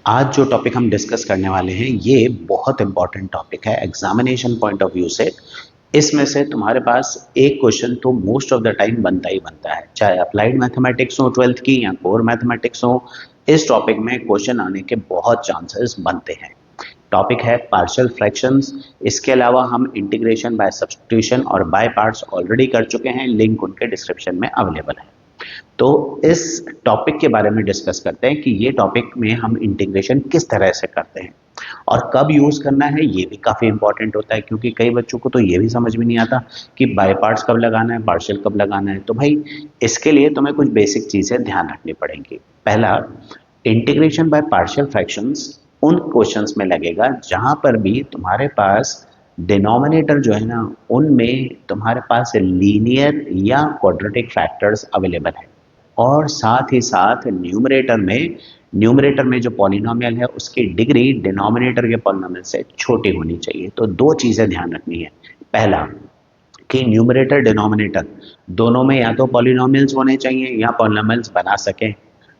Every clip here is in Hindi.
आज जो टॉपिक हम डिस्कस करने वाले हैं ये बहुत इंपॉर्टेंट टॉपिक है एग्जामिनेशन पॉइंट ऑफ व्यू से। इसमें से तुम्हारे पास एक क्वेश्चन तो मोस्ट ऑफ द टाइम बनता ही बनता है, चाहे अप्लाइड मैथमेटिक्स हो ट्वेल्थ की या कोर मैथमेटिक्स हो। इस टॉपिक में क्वेश्चन आने के बहुत चांसेस बनते हैं। टॉपिक है पार्शियल फ्रैक्शंस। इसके अलावा हम इंटीग्रेशन बाय सब्स्टिट्यूशन और बाय पार्ट्स ऑलरेडी कर चुके हैं, लिंक उनके डिस्क्रिप्शन में अवेलेबल है। तो इस टॉपिक के बारे में डिस्कस करते हैं कि ये टॉपिक में हम इंटीग्रेशन किस तरह से करते हैं और कब यूज करना है। ये भी काफी इंपॉर्टेंट होता है क्योंकि कई बच्चों को तो ये भी समझ में नहीं आता कि बाय पार्ट्स कब लगाना है, पार्शियल कब लगाना है। तो भाई इसके लिए तुम्हें कुछ बेसिक चीजें ध्यान रखनी पड़ेंगी। पहला, इंटीग्रेशन बाय पार्शियल फ्रैक्शंस उन क्वेश्चंस में लगेगा जहां पर भी तुम्हारे पास डिनोमिनेटर जो है ना, उनमें तुम्हारे पास लीनियर या क्वाड्रेटिक फैक्टर्स अवेलेबल है और साथ ही साथ न्यूमरेटर में जो पॉलिनोमियल है उसकी डिग्री डिनोमिनेटर के पॉलिनोमियल से छोटी होनी चाहिए। तो दो चीजें ध्यान रखनी है। पहला कि न्यूमरेटर डिनोमिनेटर दोनों में या तो पॉलिनोमियल्स होने चाहिए या पॉलिनोमियल्स बना सकें।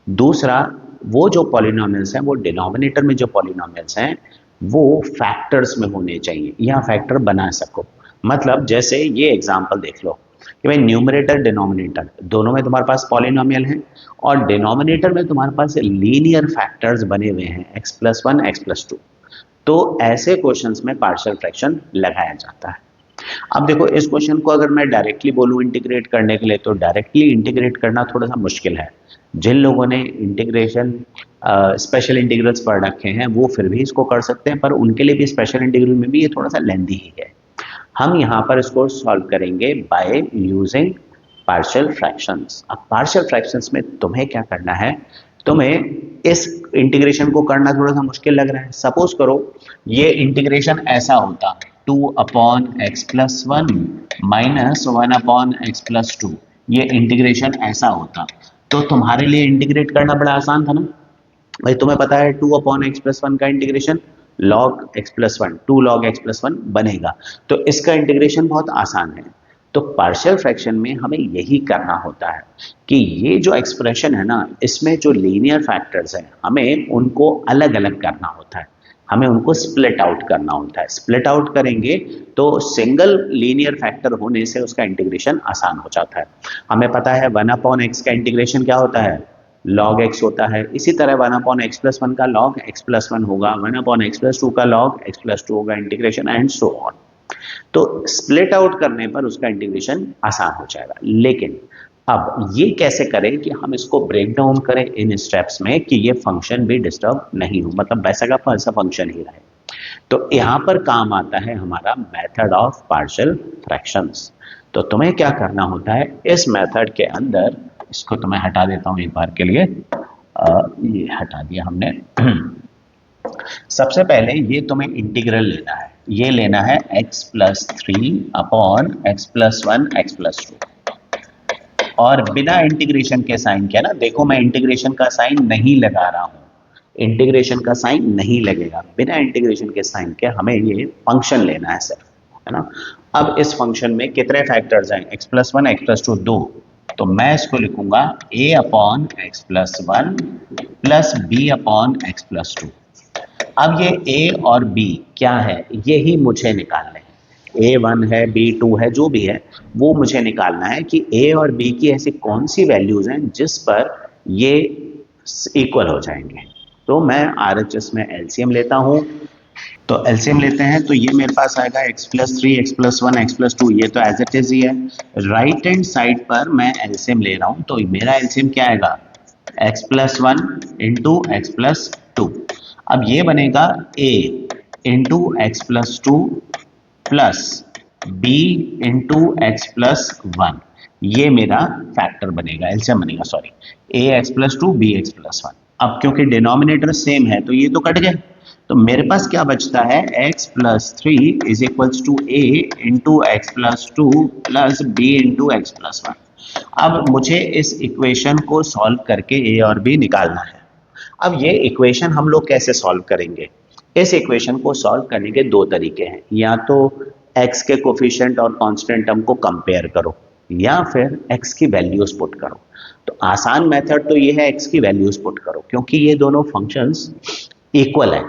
दूसरा, वो जो पॉलिनोमियल्स हैं वो डिनोमिनेटर में जो पॉलिनोमियल्स हैं वो फैक्टर्स में होने चाहिए या फैक्टर बना सको। मतलब जैसे ये एग्जांपल देख लो कि भाई न्यूमरेटर डिनोमिनेटर दोनों में तुम्हारे पास पॉलिनोमियल है और डिनोमिनेटर में तुम्हारे पास लीनियर फैक्टर्स बने हुए हैं x+1 x+2। तो ऐसे क्वेश्चंस में पार्शियल फ्रैक्शन लगाया जाता है। अब देखो इस क्वेश्चन को अगर मैं डायरेक्टली बोलूं इंटीग्रेट करने के लिए तो डायरेक्टली इंटीग्रेट करना थोड़ा सा मुश्किल है। जिन लोगों ने इंटीग्रेशन स्पेशल इंटीग्रल्स पढ़ रखे हैं वो फिर भी इसको कर सकते हैं, पर उनके लिए भी स्पेशल इंटीग्रल में भी ये थोड़ा सा लेंदी ही है। हम यहाँ पर इसको सॉल्व करेंगे बाय यूजिंग पार्शियल फ्रैक्शंस। अब पार्शियल फ्रैक्शंस में तुम्हें क्या करना है, तुम्हें इस इंटीग्रेशन को करना थोड़ा सा मुश्किल लग रहा है। सपोज करो ये इंटीग्रेशन ऐसा होता, 2/x+1 -1/x+2, ये इंटीग्रेशन ऐसा होता तो तुम्हारे लिए इंटीग्रेट करना बड़ा आसान था ना। भाई तुम्हें पता है 2/x+1 का integration log x+1 2 log x+1 बनेगा। तो इसका इंटीग्रेशन बहुत आसान है। तो पार्शियल फ्रैक्शन में हमें यही करना होता है कि ये जो एक्सप्रेशन है ना, इसमें जो लीनियर फैक्टर्स हैं हमें उनको अलग अलग करना होता है, हमें उनको स्प्लिट आउट करना होता है। स्प्लिट आउट करेंगे तो सिंगल लीनियर फैक्टर होने से उसका इंटीग्रेशन आसान हो जाता है। हमें पता है 1/x का इंटीग्रेशन क्या होता है, log x होता है। इसी तरह 1/x+1 का log x+1 होगा, 1/x+2 का log x+2 होगा, इंटीग्रेशन एंड सो ऑन। तो स्प्लिट आउट करने पर उसका इंटीग्रेशन आसान हो जाएगा। लेकिन अब ये कैसे करें कि हम इसको ब्रेक डाउन करें इन स्टेप्स में कि ये फंक्शन भी डिस्टर्ब नहीं हो, मतलब वैसा का वैसा फंक्शन ही रहे। तो यहां पर काम आता है हमारा मेथड ऑफ पार्शियल फ्रैक्शंस। तो तुम्हें क्या करना होता है इस मेथड के अंदर, इसको तो मैं हटा देता हूं एक बार के लिए। ये हटा दिया हमने। सबसे पहले ये तुम्हें इंटीग्रल लेना है, ये लेना है x+3/x+1 x+2 और बिना इंटीग्रेशन के साइन के ना, देखो मैं इंटीग्रेशन का साइन नहीं लगा रहा हूं, इंटीग्रेशन का साइन नहीं लगेगा। बिना इंटीग्रेशन के साइन के हमें ये फंक्शन लेना है सिर्फ, है ना। अब इस फंक्शन में कितने फैक्टर्स हैं, x+1 x+2 दो। तो मैं इसको लिखूंगा a/x+1 प्लस b/x+2। अब ये a और b क्या है, यही मुझे निकालना है। a1 है b2 है जो भी है वो मुझे निकालना है कि a और b की ऐसी कौन सी वैल्यूज हैं जिस पर ये इक्वल हो जाएंगे। तो मैं RHS में एलसीएम लेता हूं। तो एलसीएम लेते हैं तो ये मेरे पास आएगा x+3 x+1 x+2, ये तो एज इट इज ही है। राइट हैंड साइड पर मैं एलसीएम ले रहा हूं तो मेरा एलसीएम क्या आएगा, x+1 इंटू x+2। अब ये बनेगा a into x+2 plus b into x+1, ये मेरा फैक्टर बनेगा, एलसीएम बनेगा, सॉरी, a(x+2 b(x+1). अब क्योंकि डिनोमिनेटर सेम है तो ये तो कट गए, तो मेरे पास क्या बचता है, x+3 is equals to a into x+2 plus b into x+1। अब मुझे इस इक्वेशन को सॉल्व करके a और b निकालना है। अब ये इक्वेशन हम लोग कैसे सॉल्व करेंगे, इस इक्वेशन को सॉल्व करने के दो तरीके हैं, या तो x के कोफिशिएंट और कांस्टेंट टर्म को कंपेयर करो या फिर x की वैल्यूज पुट करो। तो आसान मेथड तो ये है x की वैल्यूज पुट करो, क्योंकि ये दोनों फंक्शंस इक्वल है,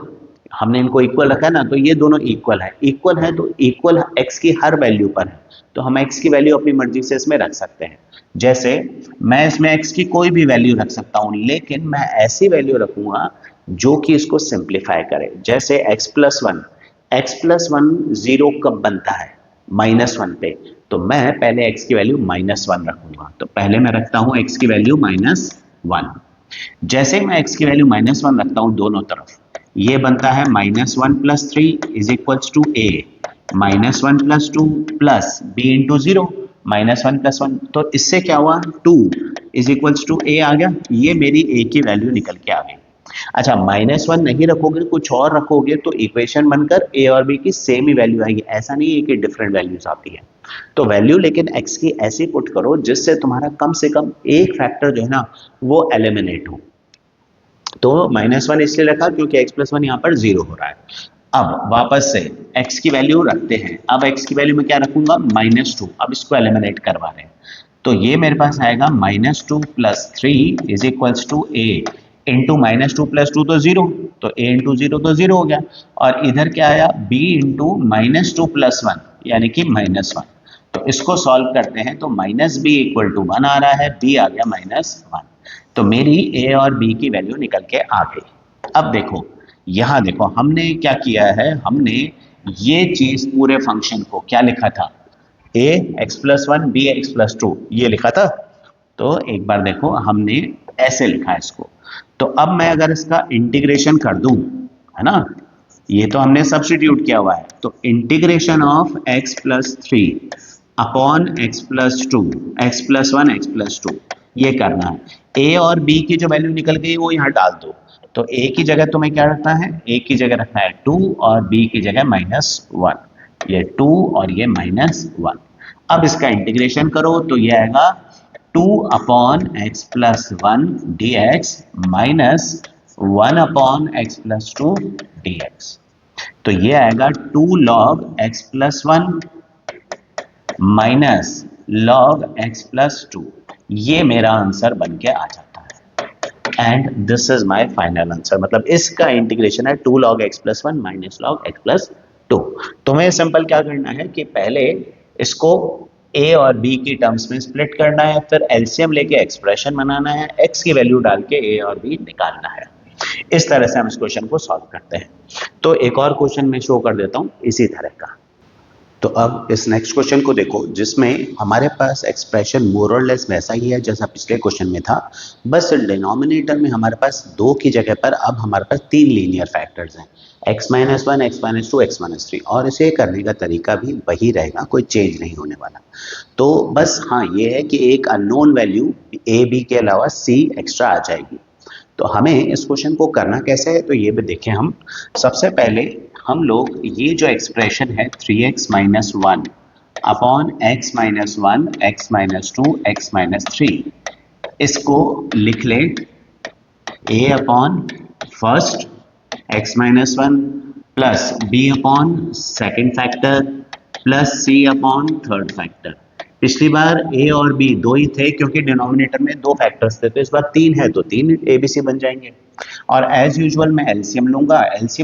हमने इनको इक्वल रखा है ना, तो ये दोनों इक्वल है, इक्वल है तो इक्वल x की हर वैल्यू पर है, तो हम x की वैल्यू अपनी मर्जी से इसमें रख सकते हैं। जैसे मैं इसमें x की कोई भी वैल्यू रख सकता हूं, लेकिन मैं ऐसी वैल्यू रखूंगा जो कि इसको सिंप्लीफाई करे। जैसे x+1 जीरो कब बनता है, -1 पे, तो मैं पहले x की वैल्यू -1 रखूंगा, तो पहले मैं रखता हूं x की वैल्यू -1। जैसे ही मैं x की वैल्यू -1 रखता हूं दोनों तरफ, ये बनता है -1+3 is equals to a, -1+2 plus b into zero, -1+1, तो इससे क्या हुआ, 2 इज इक्वल्स टू a आ गया, ये मेरी a की वैल्यू निकल के आ गई। अच्छा, -1 नहीं रखोगे, कुछ और रखोगे, तो इक्वेशन बनकर a और b की सेम ही वैल्यू आएगी, ऐसा नहीं है कि डिफरेंट वैल्यूज आती है। तो वैल्यू लेकिन x की ऐसी पुट करो जिससे तुम्हारा कम से कम एक फैक्टर जो है ना वो एलिमिनेट हो। तो -1 इसलिए रखा क्योंकि x+1 यहाँ पर 0 हो रहा है। अब वापस से x की वैल्यू रखते हैं, अब x की वैल्यू में क्या रखूंगा, -2, अब इसको एलिमिनेट करवा रहे हैं, तो ये मेरे पास आएगा -2 + 3 is equals to a into -2 + 2 तो 0, तो a इंटू 0 तो 0 हो गया, और इधर क्या आया, b इंटू -2 + 1 यानी कि -1, तो इसको सॉल्व करते हैं तो -b = 1 आ रहा है, b आ गया -1, तो मेरी a और b की वैल्यू निकल के आ गई। अब देखो, यहां देखो हमने क्या किया है, हमने ये चीज पूरे फंक्शन को क्या लिखा था, a x+1 b x+2 ये लिखा था। तो एक बार देखो हमने ऐसे लिखा है इसको, तो अब मैं अगर इसका इंटीग्रेशन कर दूं, है ना, ये तो हमने सब्स्टिट्यूट किया हुआ है, तो integration of x+3 upon x+2 x+1 x+2 ये करना है। a और b की जो वैल्यू निकल गई वो यहाँ डाल दो, तो a की जगह तुम्हें क्या रखना है, a की जगह रखना है 2 और b की जगह -1, ये 2 और ये -1। अब इसका इंटीग्रेशन करो तो ये आएगा 2 upon x+1 dx minus 1 upon x+2 dx, तो ये आएगा 2 log x+1 minus log x+2, ये मेरा आंसर बन के आ जाता है। And this is my final answer, मतलब इसका इंटीग्रेशन है 2 log x+1 minus log x+2। तुम्हें सिंपल क्या करना है कि पहले इसको a और b की टर्म्स में स्प्लिट करना है, फिर एलसीएम लेके एक्सप्रेशन बनाना है, x की वैल्यू डाल के a और b निकालना है। इस तरह से हम इस क्वेश्चन को सॉल्व करते हैं। तो एक और क्वेश्चन मैं शो कर देता हूं इसी तरह का। तो अब इस नेक्स्ट क्वेश्चन को देखो, जिसमें हमारे पास एक्सप्रेशन मोर और लेस वैसा ही है जैसा पिछले क्वेश्चन में था, बस डिनोमिनेटर में हमारे पास 2 की जगह पर अब हमारे पास 3 लीनियर फैक्टर्स हैं, x-1 x-2 x-3, और इसे करने का तरीका भी वही रहेगा, कोई चेंज नहीं होने वाला। तो बस हाँ ये है कि एक अननोन वैल्यू a b के अलावा c एक्स्ट्रा आ जाएगी। तो हमें इस क्वेश्चन को करना कैसे है, तो ये भी देखें हम। सबसे पहले हम लोग ये जो एक्सप्रेशन है 3x minus 1 upon x minus 1 x minus 2 x minus 3, इसको लिख ले a upon first x minus 1 plus b upon second factor plus c upon third factor. पिछली बार a और b दो ही थे क्योंकि डिनोमिनेटर में 2 फैक्टर्स थे, तो इस बार 3 है तो 3 abc बन जाएंगे। और एज यूजुअल मैं एलसीएम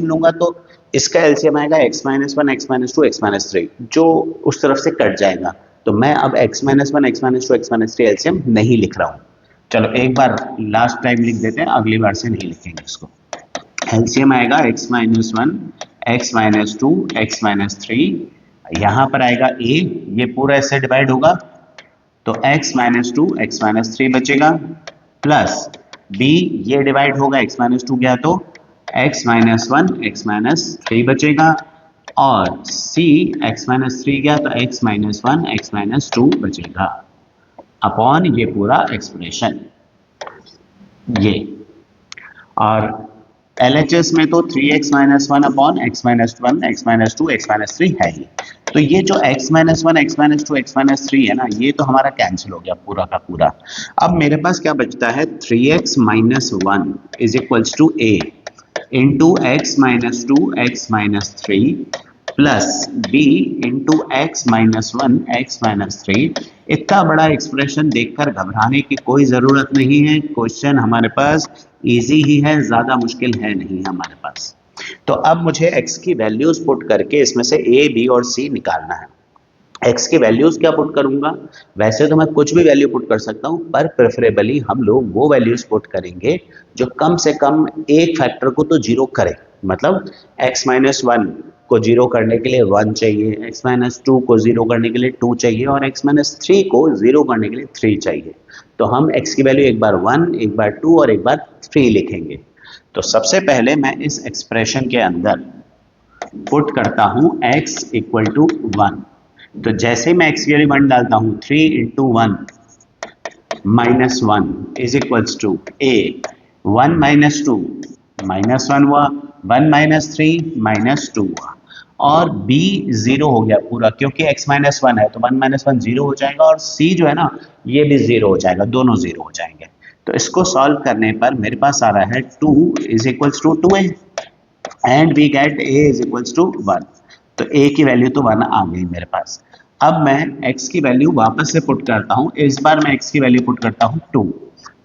लूंगा तो इसका एलसीएम आएगा x minus 1 x minus 2 x minus 3, जो उस तरफ से कट जाएगा, तो मैं अब x minus 1 x minus 2 x minus 3 LCM नहीं लिख रहा हूँ। चलो एक बार लास्ट टाइम लिख देते हैं, अगली बार से नहीं लिखेंगे इसको। एलसीएम आएगा x minus 1 x minus 2 x minus 3, यहां पर आएगा a, ये पूरा इससे डिवाइड होगा तो x माइनस 2 x माइनस 3 बचेगा, प्लस b ये डिवाइड होगा, x माइनस 2 गया तो x माइनस 1 x माइनस 3 बचेगा, और c x माइनस 3 गया तो x माइनस 1 x माइनस 2 बचेगा, अपॉन ये पूरा एक्सप्रेशन ये। और LHS में तो 3x minus 1 upon x minus 1 x minus 2 x minus 3 है ही, तो ये जो x minus 1 x minus 2 x minus 3 है ना, ये तो हमारा कैंसिल हो गया पूरा का पूरा। अब मेरे पास क्या बचता है, 3x minus 1 is equals to a into x minus 2 x minus 3 plus B into x minus one X minus three. इतना बड़ा एक्सप्रेशन देखकर घबराने की कोई ज़रूरत नहीं है, क्वेश्चन हमारे पास इजी ही है, ज़्यादा मुश्किल है नहीं हमारे पास। तो अब मुझे x की वैल्यूज पुट करके इसमें से a, b और c निकालना है। x की वैल्यूज क्या पुट करूंगा? वैसे तो मैं कुछ भी वैल्यू पुट कर सकता हूं, पर प्रेफरेबली हम लोग वो वैल्यूज पुट करेंगे जो कम से कम एक फैक्टर को तो जीरो करे। मतलब x माइनस वन को जीरो करने के लिए 1 चाहिए, x माइनस टू को जीरो करने के लिए 2 चाहिए और x माइनस थ्री को जीरो करने के लिए 3 चाहिए। तो हम x की वैल्यू एक बार 1, एक बार 2 और एक बार 3 लिखेंगे। तो सबसे पहले मैं इस एक्सप्रेशन के अंदर पुट करता हूं x इक्वल टू 1। तो जैसे मैं x की वैल्यू 1 डालता हूं, 3 into one minus one is equals to a, 1 minus two minus one हुआ, 1 माइनस थ्री माइनस टू हुआ, और b जीरो हो गया पूरा, क्योंकि x माइनस वन है तो 1 माइनस वन जीरो हो जाएगा और c जो है ना ये भी जीरो हो जाएगा, दोनों जीरो हो जाएंगे। तो इसको सॉल्व करने पर मेरे पास आ रहा है 2 is equals to 2a and we get a is equals to 1। तो a की वैल्यू तो 1 आ गई मेरे पास। अब मैं x की वैल्यू वापस से पुट करता हूं, इस बार मैं x की वैल्यू पुट करता हूं 2।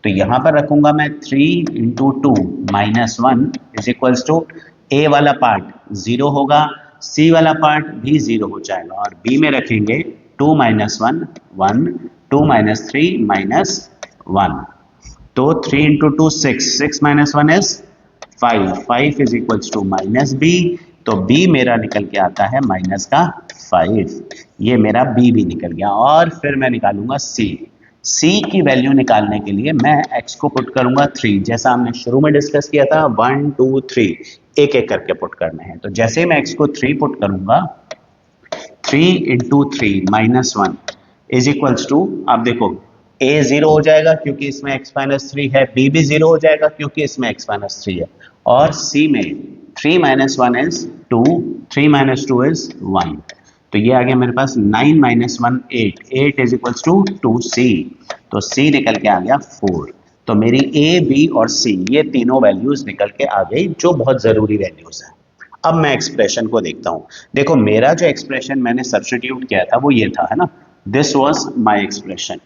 तो यहां पर रखूंगा मैं 3 into two minus one is equals to a वाला पार्ट 0 होगा, c वाला पार्ट भी 0 हो जाएगा और b में रखेंगे 2 minus one 1, 2 minus three minus 1। तो 3 into two 6, 6 minus one is 5, 5 is equals to minus B. तो b मेरा निकल के आता है माइनस का 5, ये मेरा b भी निकल गया। और फिर मैं निकालूंगा c की वैल्यू निकालने के लिए मैं x को पुट करूंगा 3, जैसा हमने शुरू में डिस्कस किया था 1 2 3 एक एक करके पुट करने हैं। तो जैसे मैं x को 3 पुट करूंगा, 3 into three minus one is equals to, अब देखो a जीरो हो जाएगा क्योंकि इसमें x माइनस थ्री है, b भी जीरो हो जाएगा क्योंकि इसमें x माइनस थ्री है, और c में 3 minus one is 2, 3 minus two is 1। तो ये आ गया मेरे पास 9 minus one 8, 8 is equals to 2c। तो c निकल के आ गया 4। तो मेरी a, b और c ये तीनों वैल्यूज निकल के आ गई जो बहुत जरूरी वैल्यूज है। अब मैं एक्सप्रेशन को देखता हूं। देखो मेरा जो एक्सप्रेशन मैंने सब्स्टिट्यूट किया था वो ये था, है ना, दिस वाज माय एक्सप्रेशन,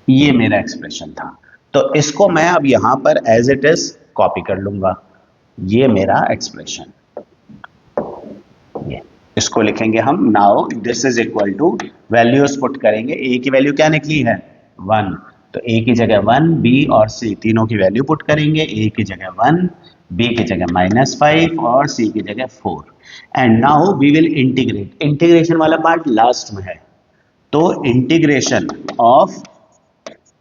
ये मेरा एक्सप्रेशन था। तो इसको मैं अब यहां पर एज इट इज कॉपी कर लूंगा, ये मेरा एक्सप्रेशन, ये इसको लिखेंगे हम। Now this is equal to, values put करेंगे, ए की वैल्यू क्या निकली है 1, तो ए की जगह 1, बी और सी तीनों की वैल्यू पुट करेंगे, ए की जगह 1, बी की जगह माइनस 5 और सी की जगह 4। And now we will integrate, integration वाला पार्ट लास्ट में है। तो integration of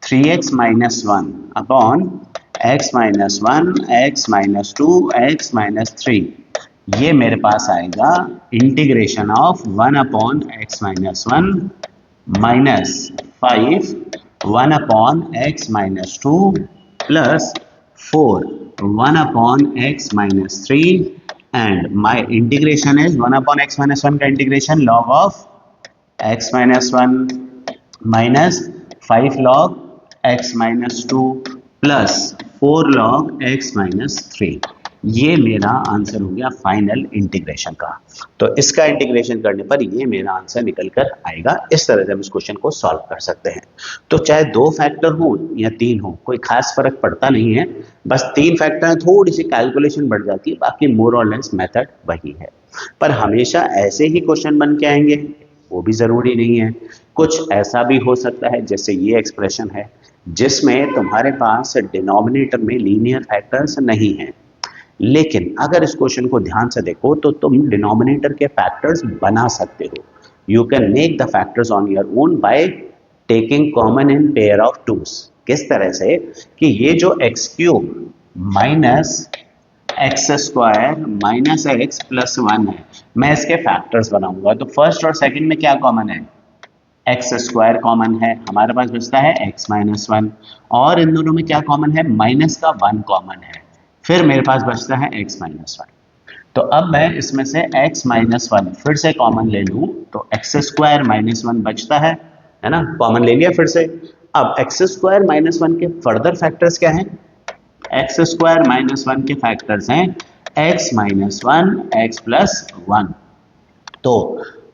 3x minus one upon x minus one, X minus two, X minus three, ये मेरे पास आएगा integration of 1 upon x minus one minus 5, 1 upon x minus two plus 4, 1 upon x minus three, and my integration is 1 upon x minus one का integration log of x minus one minus 5 log x minus two plus 4 log x minus three. ये मेरा आंसर हो गया फाइनल इंटीग्रेशन का। तो इसका इंटीग्रेशन करने पर ये मेरा आंसर निकल कर आएगा। इस तरह से हम इस क्वेश्चन को सॉल्व कर सकते हैं। तो चाहे 2 फैक्टर हो या 3 हो, कोई खास फर्क पड़ता नहीं है, बस 3 फैक्टर है थोड़ी सी कैलकुलेशन बढ़ जाती है, बाकी मोर और लेस मेथड वही है। पर हमेशा ऐसे ही क्वेश्चन बन के आएंगे वो भी जरूरी नहीं है। कुछ ऐसा भी हो सकता है जैसे ये एक्सप्रेशन है जिसमें तुम्हारे पास डिनोमिनेटर में लीनियर फैक्टर्स नहीं हैं, लेकिन अगर इस क्वेश्चन को ध्यान से देखो तो तुम डिनोमिनेटर के फैक्टर्स बना सकते हो। You can make the factors on your own by taking common in pair of twos. किस तरह से कि ये जो x cube minus x square minus x plus one है, मैं इसके फैक्टर्स बनाऊंगा। तो फर्स्ट और सेकंड में क्या कॉमन है, एक्स स्क्वायर कॉमन है, हमारे पास बचता है एक्स माइनस वन, और इन दोनों में क्या कॉमन है, माइनस का वन कॉमन है, फिर मेरे पास बचता है एक्स माइनस वन। तो अब मैं इसमें से x माइनस वन फिर से कॉमन ले लूं तो एक्स स्क्वायर माइनस वन बचता है ना, कॉमन ले लिया फिर से। अब एक्स स्क्वायर माइनस वन के फर्दर फैक्टर्स क्या हैं, एक्स स्क्वायर माइनस वन के फैक्टर्स हैं x minus one x plus one. तो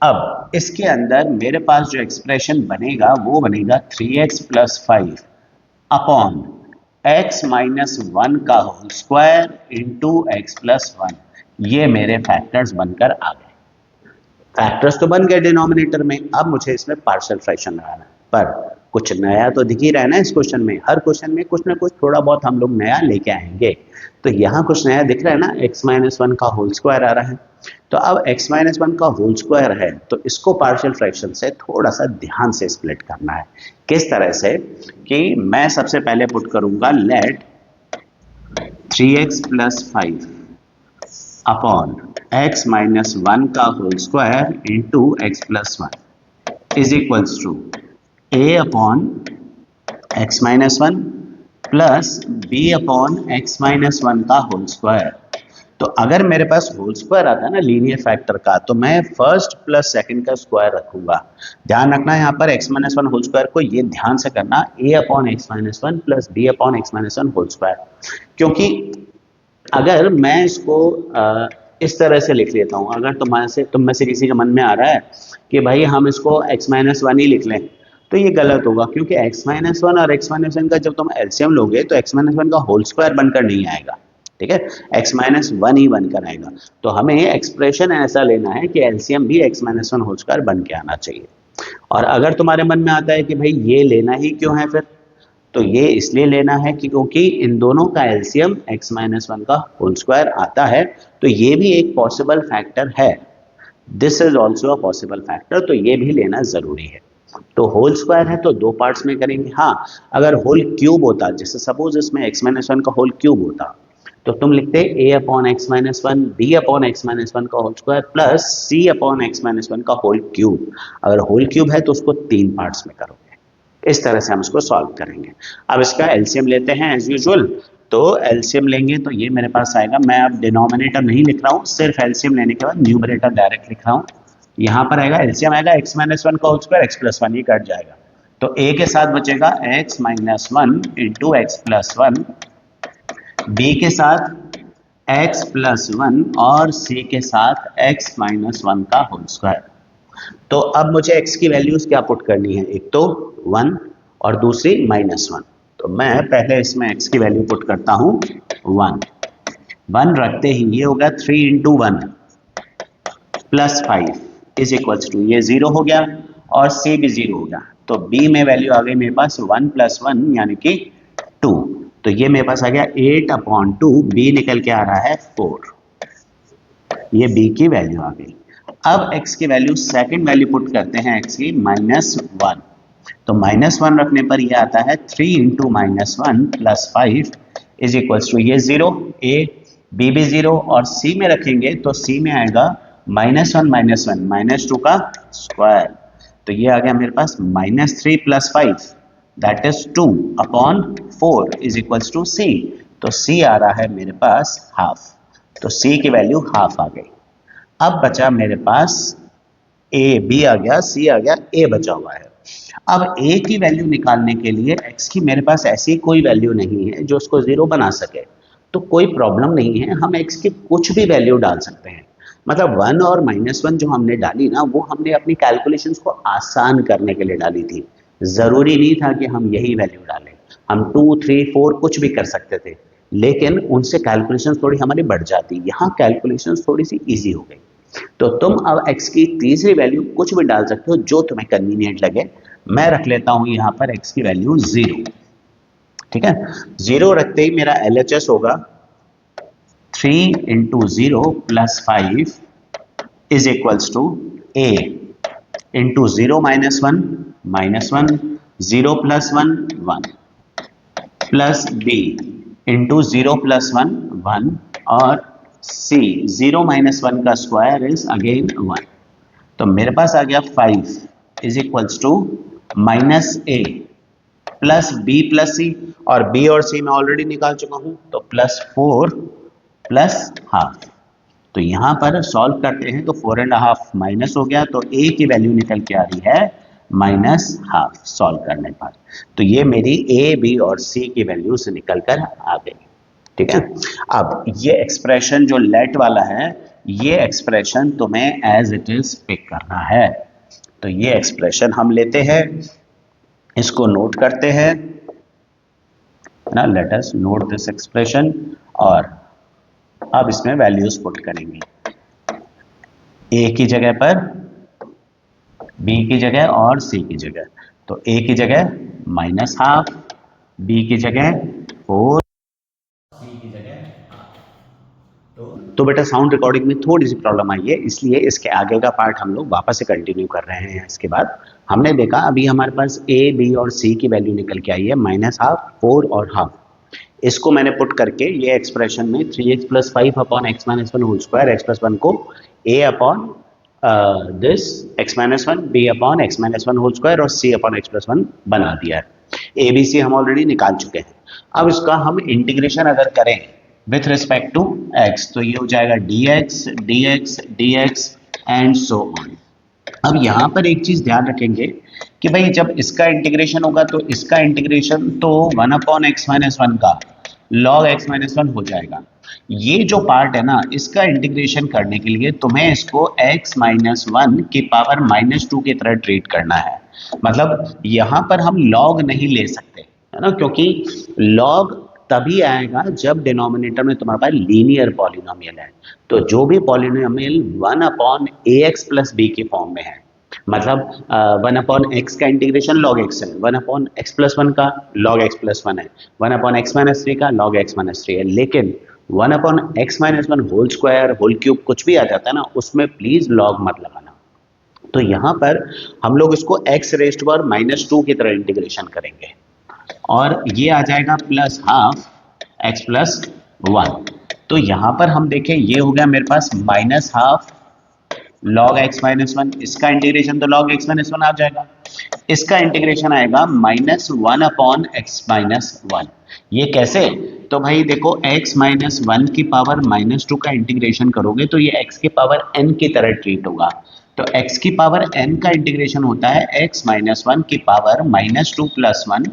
अब इसके अंदर मेरे पास जो एक्सप्रेशन बनेगा वो बनेगा 3x plus five upon x minus one का whole square into x plus one. ये मेरे फैक्टर्स बनकर आ गए। फैक्टर्स तो बन गए डिनोमिनेटर में, अब मुझे इसमें पार्शियल फ्रैक्शन लगाना है। पर कुछ नया तो दिख ही रहा है ना इस क्वेश्चन में, हर क्वेश्चन में कुछ ना कुछ थोड़ा बहुत हम लोग नया लेके आएंगे। तो यहाँ कुछ नया दिख रहा है ना, x माइनस वन का होल स्क्वायर आ रहा है। तो अब x माइनस वन का होल स्क्वायर है तो इसको पार्शियल फ्रैक्शन से थोड़ा सा ध्यान से स्प्लिट करना है। किस तरह से कि मैं सबसे पहले पुट करूंगा let 3x plus five upon x minus one का whole square into x plus one is equals to a upon x minus one plus b upon x minus one का होल स्क्वायर। तो अगर मेरे पास होल स्क्वायर आता है ना लीनियर फैक्टर का, तो मैं फर्स्ट प्लस सेकंड का स्क्वायर रखूंगा। ध्यान रखना यहाँ पर x minus one whole square को ये ध्यान से करना, a upon x minus one plus B upon x minus one whole square. क्योंकि अगर मैं इसको इस तरह से लिख लेता हूँ, अगर तुम में से किसी के मन में आ रहा है कि भाई हम इसको x माइनस वन ही लिख लें, तो ये गलत होगा। क्योंकि x माइनस वन और x माइनस वन का जब तुम एलसीएम लोगे तो x माइनस वन का होल स्क्वायर बनकर नहीं आएगा, ठीक है, x माइनस वन ही बनकर आएगा। तो हमें एक्सप्रेशन ऐसा लेना है कि एलसीएम भी x minus one whole square बन के आना चाहिए। और अगर तुम्हारे मन में आता है कि भाई ये लेना ही क्यों है फिर, तो ये इसलिए लेना है कि क्योंकि इन दोनों का एलसीएम x माइनस वन का होल स्क्वायर आता है, तो ये भी एक पॉसिबल फैक्टर है। This is also a possible factor, तो ये भी लेना जरूरी है। तो होल स्क्वायर है तो दो पार्ट्स में करेंगे। हाँ, अगर होल क्यूब होता, जैसे सपोज इसमें x माइनस वन का होल क्यूब होता, तो तुम लिखते a upon x minus one B upon x minus one का whole square plus c upon x minus one का होल क्यूब। अगर होल क्यूब है तो उसको तीन पार्ट्स में करोगे। इस तरह से हम इसको सॉल्व करेंगे। अब इसका एलसीएम लेते हैं एज यूजुअल। तो एलसीएम लेंगे तो ये मेरे पास आएगा, मैं अब डिनोमिनेटर नहीं लिख रहा हूँ, सिर्फ एलसीएम लेने के बाद न्यूमरेटर डायरेक्ट लिख रहा हूँ। यहाँ पर आएगा एलसीएम आएगा x माइनस वन का whole square X plus one, ये कट जाएगा। तो a के साथ बचेगा x minus one into x plus one, B के साथ x प्लस वन और c के साथ x माइनस वन का होल स्क्वायर। तो अब मुझे x की वैल्यूज क्या पुट करनी है, एक तो 1 और दूसरी माइनस वन। तो मैं पहले इसमें x की वैल्यू पुट करता हूँ 1 रखते ही ये होगा 3 into one plus five is equals to, ये 0 हो गया और c भी 0 हो गया। तो b में वैल्यू आ गई मेरे पास 1 प्लस वन यानी कि 2। तो ये मेरे पास आ गया 8 अपॉन 2, b निकल के आ रहा है 4, ये b की वैल्यू आ गई। अब x की वैल्यू सेकंड वैल्यू पुट करते हैं x की माइनस वन। तो माइनस वन रखने पर यह आता है 3 into minus one plus five is equals to, ये 0, a b भी 0 और c में रखेंगे तो c में आएगा माइनस वन माइनस टू का स्क्वायर। तो ये आ गया मेरे पास minus three plus five that is 2 upon 4 is equals to c। तो c आ रहा है मेरे पास हाफ, तो c की वैल्यू हाफ आ गई। अब बचा मेरे पास a, b आ गया, c आ गया, a बचा हुआ है। अब a की वैल्यू निकालने के लिए x की मेरे पास ऐसी कोई वैल्यू नहीं है जो उसको 0 बना सके, तो कोई प्रॉब्लम नहीं है, हम x की कुछ भी वैल्यू डाल सकते हैं। मतलब 1 और माइनस वन जो हमने डाली ना, वो हमने अपनी कैलकुलेशंस को आसान करने के लिए डाली थी। जरूरी नहीं था कि हम यही वैल्यू डालें, हम 2, 3, 4 कुछ भी कर सकते थे, लेकिन उनसे कैलकुलेशंस थोड़ी हमारी बढ़ जाती। यहाँ कैलकुलेशंस थोड़ी सी ईजी हो गई। तो तुम अब x की तीसरी वैल्यू कुछ भी डाल सकते हो जो तुम्हें कन्वीनियंट लगे। मैं रख लेता हूं यहाँ पर x की वैल्यू 0, ठीक है। 0 रखते ही मेरा LHS होगा 3 into 0 plus five is equals to a into 0 minus one 0 plus one 1 plus b into 0 plus one 1 और c 0 माइनस वन का स्क्वायर इज अगेन 1। तो मेरे पास आ गया 5 is equals to minus A plus B plus C, और b और c मैं ऑलरेडी निकाल चुका हूं, तो प्लस 4 प्लस हाफ। तो यहां पर सॉल्व करते हैं तो 4.5 माइनस हो गया, तो a की वैल्यू निकल के आ रही है माइनस हाफ सॉल्व करने पर। तो ये मेरी a, b और c की वैल्यू से निकल कर आ गई। ठीक है। अब ये एक्सप्रेशन जो लेट वाला है, ये एक्सप्रेशन तुम्हें एज इट इज पिक करना है। तो ये एक्सप्रेशन हम लेते हैं, इसको नोट करते हैं ना, let us note this expression. और अब इसमें वैल्यूज पुट करेंगे, ए की जगह पर बी की जगह और सी की जगह। तो ए की जगह -½ बी की जगह 4 सी की जगह। तो बेटा साउंड रिकॉर्डिंग में थोड़ी सी प्रॉब्लम आई है, इसलिए इसके आगे का पार्ट हम लोग वापस से कंटिन्यू कर रहे हैं। इसके बाद हमने देखा अभी हमारे पास ए बी और सी की वैल्यू निकल के आई है -½ 4 और ½ इसको मैंने पुट करके ये एक्सप्रेशन में 3x + 5 upon x - 1 whole square x + 1 को a upon this x - 1 b upon x - 1 whole square और c अपॉन x + 1 बना दिया है। a b c हम ऑलरेडी निकाल चुके हैं। अब इसका हम इंटीग्रेशन अगर करें विथ रिस्पेक्ट टू x, तो ये हो जाएगा dx dx dx and so on. अब यहाँ पर एक चीज ध्यान रखेंगे कि भाई जब इसका इंटीग्रेशन होगा तो इसका इंटीग्रेशन तो 1/x - 1 का log x - 1 हो जाएगा। ये जो पार्ट है ना, इसका इंटीग्रेशन करने के लिए तुम्हें इसको x - 1 की पावर -2 की तरह ट्रीट करना है। मतलब यहाँ पर हम log नहीं ले सकते, है ना, क्योंकि log तभी आएगा जब डिनोमिनेटर में तुम्हारे पास लीनियर पॉलिनोमियल है। तो जो भी पॉलिनोमियल 1/ax + b के फॉर्म में है, मतलब 1/x का इंटीग्रेशन log x है, 1/x + 1 का log x + 1 है, 1/x - 3 का log x - 3 है। लेकिन 1/x - 1 whole square whole cube कुछ भी आ जाता है ना, उसमें प्लीज log मत लगाना। तो यहाँ पर हम लोग इसको x⁻² की तरह इंटीग्रेशन करेंगे और ये आ जाएगा +½ x + 1। तो यहाँ पर हम देखें, ये हो गया मेरे पास -½ log x - 1, इसका इंटीग्रेशन तो log x - 1 आ जाएगा, इसका इंटीग्रेशन आएगा -1/x - 1। ये कैसे? तो भाई देखो x - 1 की पावर -2 का इंटीग्रेशन करोगे तो ये x की पावर n की तरह ट्रीट होगा। तो x की पावर n का इंटीग्रेशन होता है x - 1 की power -2 + 1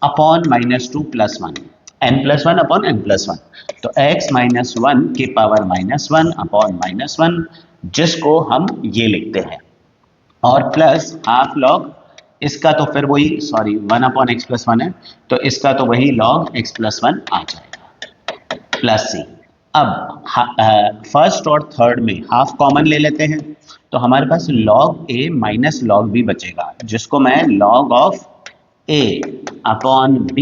upon -2 + 1 n + 1 upon n + 1। तो x - 1 की पावर -1 अपॉन -1, जिसको हम ये लिखते हैं, और प्लस ½ log इसका तो फिर वही 1/x + 1 है, तो इसका तो वही log x + 1 आ जाएगा प्लस c। अब फर्स्ट और थर्ड में हाफ कॉमन ले लेते हैं, तो हमारे पास log a minus log b बचेगा, जिसको मैं log of a upon b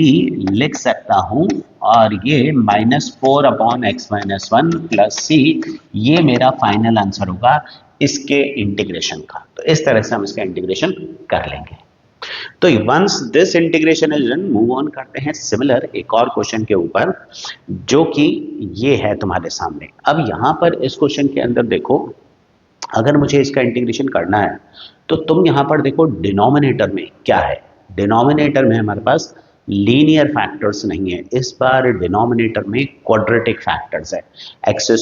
लिख सकता हूं, और ये -4/x - 1 प्लस c, ये मेरा फाइनल आंसर होगा इसके इंटीग्रेशन का। तो इस तरह से हम इसका इंटीग्रेशन कर लेंगे। तो once this integration is done, move on करते हैं सिमिलर एक और क्वेश्चन के ऊपर, जो कि ये है तुम्हारे सामने। अब यहां पर इस क्वेश्चन के अंदर देखो, अगर मुझे इसका इंटीग्रेशन करना है तो तुम यहां पर देखो डिनोमिनेटर में क्या है। डिनोमिनेटर में हमारे पास लीनियर फैक्टर्स नहीं है, इस बार डिनोमिनेटर में क्वाड्रेटिक फैक्टर्स है। x²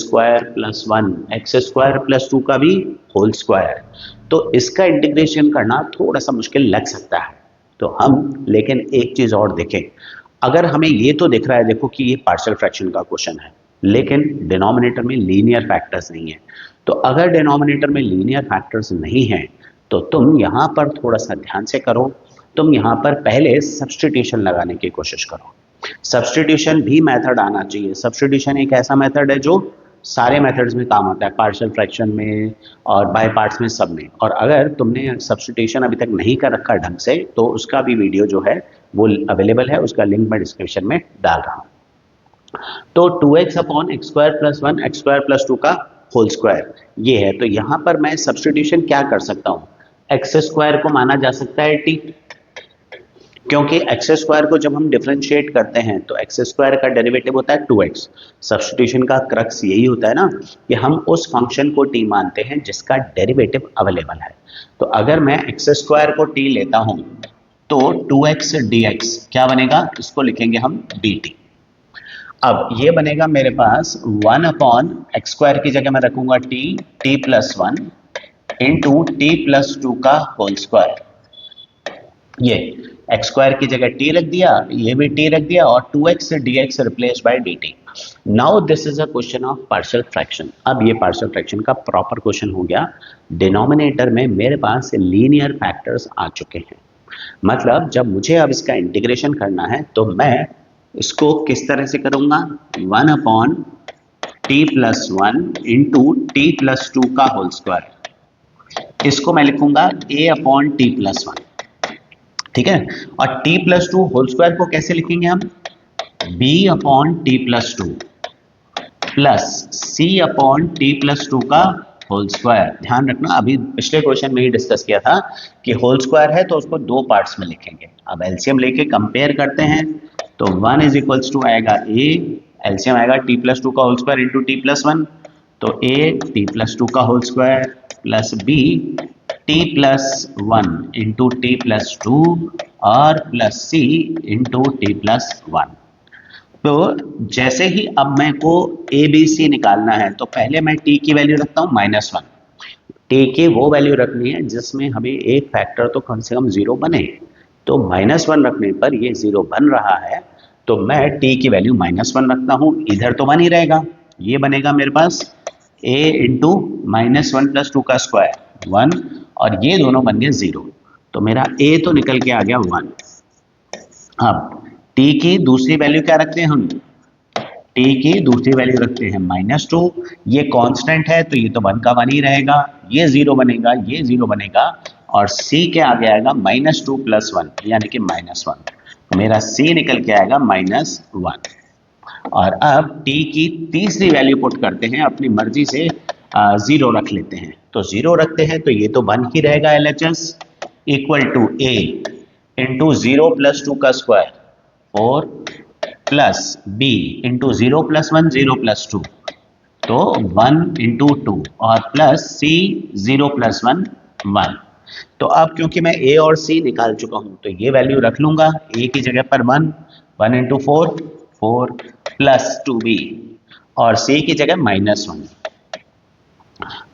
+ 1 x² + 2 का भी होल स्क्वायर। तो इसका इंटीग्रेशन करना थोड़ा सा मुश्किल लग सकता है। तो हम लेकिन एक चीज और देखें, अगर हमें ये तो दिख रहा है देखो कि ये पार्शियल फ्रैक्शन का क्वेश्चन है, लेकिन डिनोमिनेटर में लीनियर फैक्टर्स नहीं है। तो अगर डिनोमिनेटर में लीनियर फैक्टर्स नहीं है तो तुम यहाँ पर थोड़ा सा ध्यान से करो, तुम यहाँ पर पहले सब्स्टिट्यूशन लगाने की कोशिश करो। सब्स्टिट्यूशन भी मेथड आना चाहिए। सब्स्टिट्यूशन एक ऐसा मेथड है जो सारे मेथड्स में काम आता है, पार्शियल फ्रैक्शन में और बाय पार्ट्स में, सब में। और अगर तुमने सब्स्टिट्यूशन अभी तक नहीं कर रखा ढंग से, तो उसका भी वीडियो जो है वो अवेलेबल है, उसका लिंक मैं डिस्क्रिप्शन में डाल रहा हूँ। तो 2x अपॉन x² + 1 x² + 2 का होल स्क्वायर ये है। तो यहां पर मैं सब्स्टिट्यूशन क्या कर सकता हूं, x² को माना जा सकता है t, क्योंकि x² को जब हम डिफरेंशिएट करते हैं तो x² का डेरिवेटिव होता है 2x। सब्स्टिट्यूशन का क्रक्स यही होता है ना कि हम उस फंक्शन को t मानते हैं जिसका डेरिवेटिव अवेलेबल है। तो अगर मैं x² को t लेता हूं तो 2x dx क्या बनेगा, इसको लिखेंगे हम dt। अब ये बनेगा मेरे पास 1/x² की जगह मैं रखूंगा t + 1 इंटू t+2 का होल स्क्वायर। ये x² की जगह t रख दिया, ये भी t रख दिया, और 2x dx replace by dt। Now this is a question of partial fraction. अब ये पार्शियल फ्रैक्शन का प्रॉपर क्वेश्चन हो गया। डिनोमिनेटर में मेरे पास लीनियर फैक्टर्स आ चुके हैं, मतलब जब मुझे अब इसका इंटीग्रेशन करना है तो मैं इसको किस तरह से करूंगा, 1/t+1 इंटू t+2 का होल स्क्वायर, इसको मैं लिखूंगा a/t+1। ठीक है, और t+2 होल स्क्वायर को कैसे लिखेंगे हम, b/t+2 प्लस c/t+2 का होल स्क्वायर। ध्यान रखना, अभी पिछले क्वेश्चन में ही डिस्कस किया था कि होल स्क्वायर है तो उसको दो पार्ट्स में लिखेंगे। अब एलसीएम लेके कंपेयर करते हैं, तो 1 इज इक्वल्स टू आएगा a, एलसीएम आएगा t+2 का होल स्क्वायर इंटू t+1, तो a t+2 का whole square plus b t+1 into t+2 और प्लस c इंटू t+1। तो जैसे ही अब मेरे को ए बी सी निकालना है तो पहले मैं टी की वैल्यू रखता हूँ -1। टी की वो वैल्यू रखनी है जिसमें हमें एक फैक्टर तो कम से कम जीरो बने, तो -1 रखने पर ये जीरो बन रहा है, तो मैं टी की वैल्यू -1 रखता हूँ। इधर तो बन ही रहेगा, ये बनेगा मेरे पास a इंटू -1+2 का स्क्वायर 1, और ये दोनों बन गए 0, तो मेरा a तो निकल के आ गया 1। अब t की दूसरी वैल्यू क्या रखते हैं हम, t की दूसरी वैल्यू रखते हैं -2। ये कांस्टेंट है तो ये तो 1 का 1 ही रहेगा, ये 0 बनेगा, ये 0 बनेगा, और c के आगे आएगा -2 + 1 यानी कि -1, मेरा c निकल के आएगा -1। और अब t की तीसरी वैल्यू पुट करते हैं, अपनी मर्जी से 0 रख लेते हैं, तो 0 रखते हैं तो ये तो 1 ही रहेगा LHS equal to a into 0 + 2 का स्क्वायर 4 प्लस b इंटू 0 + 1 0 + 2, तो 1 इंटू 2 और प्लस c 0 + 1 1। तो अब क्योंकि मैं a और c निकाल चुका हूं तो ये वैल्यू रख लूंगा, a की जगह पर 1, 1 इंटू 4 4 प्लस 2b और c की जगह -1,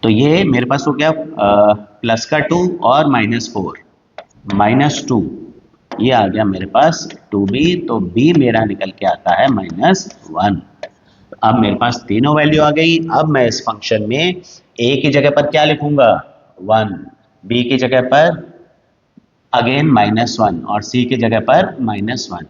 तो ये मेरे पास हो गया प्लस का 2 और -4 -2, ये आ गया मेरे पास 2b, तो b मेरा निकल के आता है -1। अब मेरे पास तीनों वैल्यू आ गई। अब मैं इस फंक्शन में a की जगह पर क्या लिखूंगा 1, b की जगह पर अगेन -1 और c की जगह पर -1।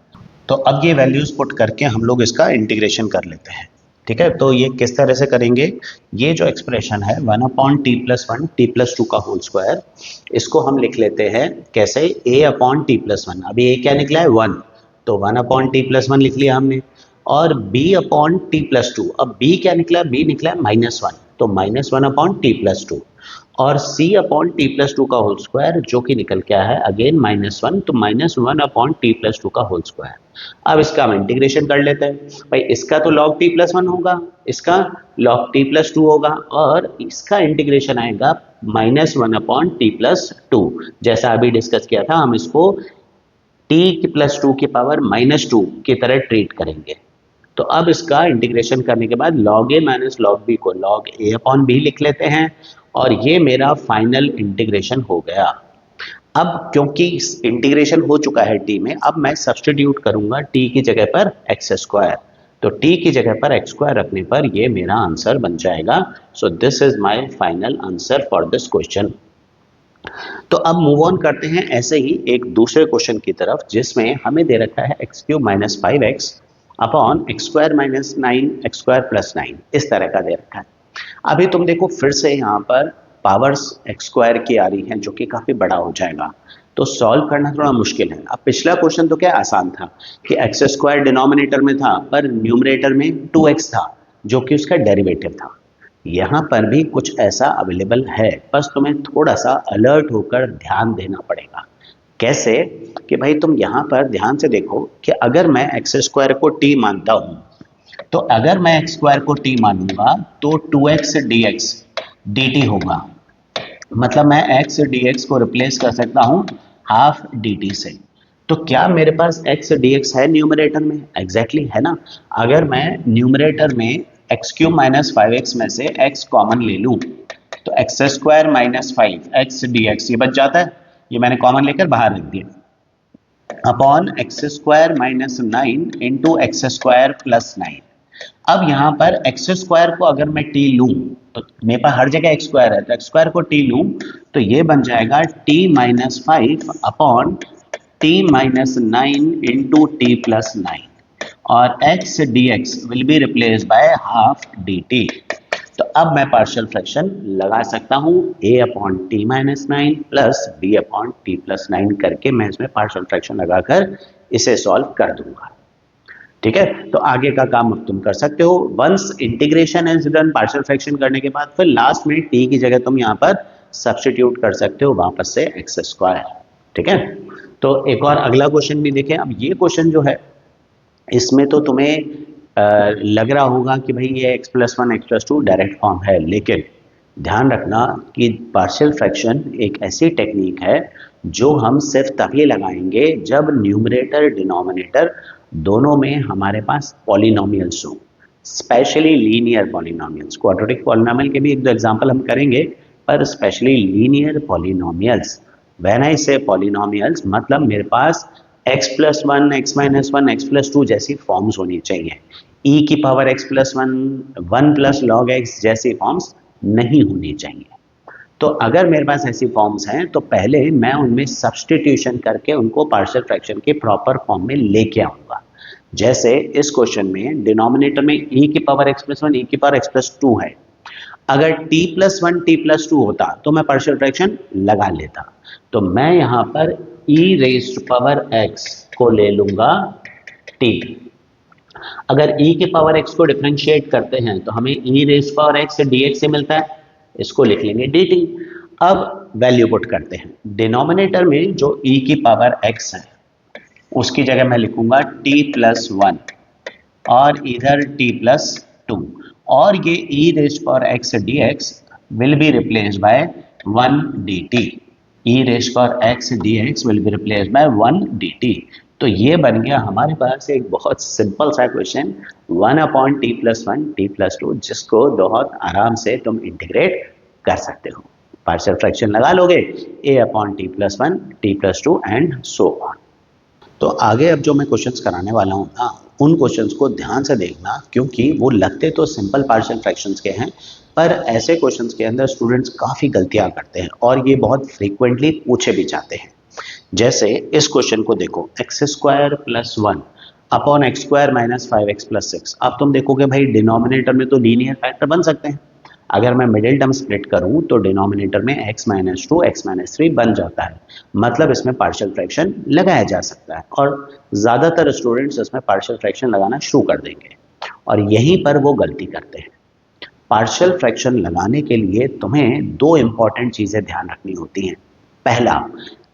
तो अब ये वैल्यूज पुट करके हम लोग इसका इंटीग्रेशन कर लेते हैं। ठीक है, तो ये किस तरह से करेंगे, ये जो एक्सप्रेशन है 1/t+1 t+2 का होल स्क्वायर, इसको हम लिख लेते हैं कैसे, a/t+1। अभी a क्या निकला है 1, तो 1/t+1 लिख लिया हमने, और b/t+2, अब b क्या निकला, b निकला है -1, तो -1/t+2, और c/t+2 का होल स्क्वायर जो कि निकल के आया है अगेन -1, तो -1/t+2 का होल स्क्वायर। अब इसका हम इंटीग्रेशन कर लेते हैं। भाई इसका तो log t+1 होगा, इसका log t+2 होगा, और इसका इंटीग्रेशन आएगा -1/t+2। जैसा अभी डिस्कस किया था, हम इसको t+2 की पावर -2 की तरह ट्रीट करेंगे। तो अब इसका इंटीग्रेशन करने के बाद log a minus log b को log a/b लिख लेते हैं, और ये मेरा फाइनल इंटीग्रेशन हो गया। अब क्योंकि इंटीग्रेशन हो चुका है t में, अब मैं सब्सटीट्यूट करूंगा t की जगह पर x², तो t की जगह पर x² रखने पर ये मेरा आंसर बन जाएगा। So this is my final answer for this question. तो अब मूव ऑन करते हैं ऐसे ही एक दूसरे क्वेश्चन की तरफ, जिसमें हमें दे रखा है x³ - 5x upon x² - 9 x² + 9, इस तरह का दे रखा है। अभी तुम देखो फिर से यहाँ पर पावर्स x² की आ रही हैं जो कि काफ़ी बड़ा हो जाएगा, तो सॉल्व करना थोड़ा मुश्किल है। अब पिछला क्वेश्चन तो क्या आसान था कि x² डिनोमिनेटर में था पर न्यूमरेटर में 2x था जो कि उसका डेरिवेटिव था। यहाँ पर भी कुछ ऐसा अवेलेबल है, बस तुम्हें थोड़ा सा अलर्ट होकर ध्यान देना पड़ेगा। कैसे कि भाई तुम यहाँ पर ध्यान से देखो कि अगर मैं x² को t मानता हूँ, तो अगर मैं x² को t मानूंगा तो 2x dx dt होगा, मतलब मैं x dx को रिप्लेस कर सकता हूँ हाफ dt से। तो क्या मेरे पास x dx है न्यूमरेटर में, एग्जैक्टली है ना। अगर मैं न्यूमरेटर में x³ - 5x में से x कॉमन ले लूं, तो x² - 5x dx ये बच जाता है, ये मैंने कॉमन लेकर बाहर लिख दिया, अपॉन x² - 9 इंटू x² + 9। अब यहाँ पर एक्स स्क्वायर को अगर मैं टी लूँ तो मेरे पास हर जगह एक्स स्क्वायर है, तो एक्स स्क्वायर को टी लूँ तो ये बन जाएगा t-5 upon t-9 into t plus 9 और x dx will be replace by half dt। तो अब मैं पार्शियल फ्रैक्शन लगा सकता हूँ a upon t-9 plus b upon t plus 9 करके मैं इसमें पार्शियल फ्रैक्शन लगाकर इसे सॉल्व कर दूंगा। ठीक है, तो आगे का काम अब तुम कर सकते हो। Once integration is done partial fraction करने के बाद फिर लास्ट में t की जगह तुम यहाँ पर सब्स्टिट्यूट कर सकते हो वापस से एक्स स्क्वायर। ठीक है, तो एक और अगला क्वेश्चन भी देखें। अब ये क्वेश्चन जो है इसमें तो तुम्हें लग रहा होगा कि भाई ये x+1 x+2 डायरेक्ट फॉर्म है, लेकिन ध्यान रखना कि पार्शियल फ्रैक्शन एक ऐसी टेक्निक है जो हम सिर्फ तभी लगाएंगे जब न्यूमरेटर डिनोमिनेटर दोनों में हमारे पास पॉलिनोमियल्स हो, specially linear polynomials. Quadratic polynomial के भी एक दो एग्जांपल हम करेंगे, पर specially linear polynomials. When I से पॉलिनोमियल्स मतलब मेरे पास x+1 x-1 x+2 जैसी फॉर्म्स होनी चाहिए, e की power x+1 1 plus log x जैसी फॉर्म्स नहीं होनी चाहिए। तो अगर मेरे पास ऐसी फॉर्म्स हैं तो पहले मैं उनमें सब्स्टिट्यूशन करके उनको पार्शियल फ्रैक्शन के प्रॉपर फॉर्म में लेके आऊंगा। जैसे इस क्वेश्चन में डिनोमिनेटर में e की पावर x+1 e की पावर x+2 है, अगर t+1 t+2 होता तो मैं पार्शियल फ्रैक्शन लगा लेता। तो मैं यहां पर e रेज़्ड पावर x को ले लूंगा t। अगर e के पावर x को डिफरेंशिएट करते हैं तो हमें e रेज़्ड पावर x से dx से मिलता है, इसको लिख लेंगे dt। अब वैल्यू पुट करते हैं, डिनोमिनेटर में जो e की पावर x है उसकी जगह मैं लिखूंगा t+1 और इधर t+2 और ये e raised power x dx will be replaced by 1 dt। e raised power x dx will be replaced by 1 dt। तो ये बन गया हमारे पास एक बहुत सिंपल सा क्वेश्चन 1 अपॉन t+1 t+2 जिसको बहुत आराम से तुम इंटीग्रेट कर सकते हो। पार्शियल फ्रैक्शन लगा लोगे a upon t+1 t+2 and so on. तो आगे अब जो मैं क्वेश्चंस कराने वाला हूँ ना, उन क्वेश्चंस को ध्यान से देखना, क्योंकि वो लगते तो सिंपल पार्शियल फ्रैक्शंस के हैं, पर ऐसे क्वेश्चंस के अंदर स्टूडेंट्स काफ़ी गलतियां करते हैं और ये बहुत फ्रीक्वेंटली पूछे भी जाते हैं। जैसे इस क्वेश्चन को देखो, x² + 1 अपॉन x² - 5x+6। अब तुम देखोगे भाई डिनोमिनेटर में तो लीनियर फैक्टर बन सकते हैं, अगर मैं मिडिल टर्म स्प्लिट करूं तो डिनोमिनेटर में x - 2 x - 3 बन जाता है, मतलब इसमें पार्शियल फ्रैक्शन लगाया जा सकता है और ज़्यादातर स्टूडेंट्स इसमें पार्शियल फ्रैक्शन लगाना शुरू कर देंगे और यहीं पर वो गलती करते हैं। पार्शियल फ्रैक्शन लगाने के लिए तुम्हें दो इंपॉर्टेंट चीज़ें ध्यान रखनी होती हैं। पहला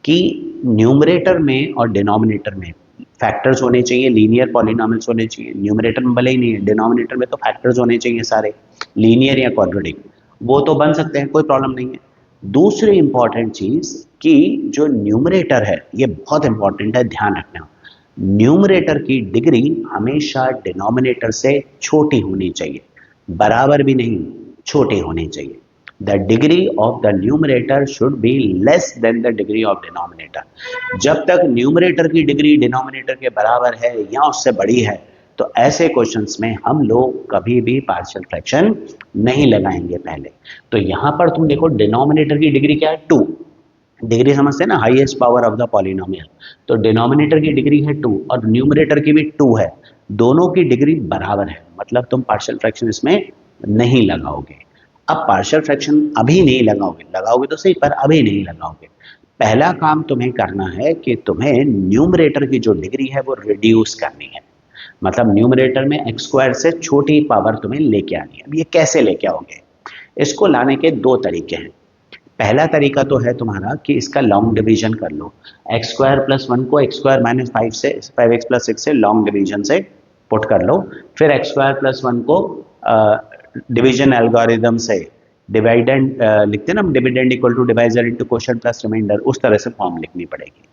कि न्यूमरेटर में और डिनोमिनेटर में फैक्टर्स होने चाहिए, लीनियर पॉलिनोमियल्स होने चाहिए। न्यूमरेटर में भले ही नहीं है, डिनोमिनेटर में तो फैक्टर्स होने चाहिए सारे, लीनियर या क्वाड्रेटिक, वो तो बन सकते हैं, कोई प्रॉब्लम नहीं है। दूसरी इंपॉर्टेंट चीज कि जो न्यूमरेटर है ये बहुत इंपॉर्टेंट है, ध्यान रखना। न्यूमरेटर की डिग्री हमेशा डिनोमिनेटर से छोटी होनी चाहिए, बराबर भी नहीं, छोटी होनी चाहिए। The degree of the numerator should be less than the degree of denominator। जब तक न्यूमरेटर की डिग्री डिनोमिनेटर के बराबर है या उससे बड़ी है तो ऐसे क्वेश्चंस में हम लोग कभी भी पार्शियल फ्रैक्शन नहीं लगाएंगे पहले। तो यहां पर तुम देखो डिनोमिनेटर की डिग्री क्या है, 2। डिग्री समझते हैं ना, highest power of the polynomial. तो डिनोमिनेटर की डिग्री है 2 और न्यूमरेटर की भी 2 है, दोनों की डिग्री बराबर है, मतलब तुम पार्शियल फ्रैक्शन इसमें नहीं लगाओगे। अब पार्शियल फ्रैक्शन अभी नहीं लगाओगे, लगाओगे तो सही पर अभी नहीं लगाओगे। पहला काम तुम्हें करना है कि तुम्हें न्यूमरेटर की जो डिग्री है वो रिड्यूस करनी है, मतलब न्यूमरेटर में x² से छोटी पावर तुम्हें लेके आनी है। अब ये कैसे लेके आओगे, इसको लाने के दो तरीके हैं। पहला तरीका तो है तुम्हारा कि इसका लॉन्ग डिवीजन कर लो, x² + 1 को x² - 5 से 5x+6 से लॉन्ग डिवीजन से पुट कर लो, फिर x² + 1 को डिवीजन एल्गोरिदम से डिवाइडेंड लिखते हैं ना, dividend equal to divisor into quotient plus remainder, उस तरह से फॉर्म लिखनी पड़ेगी।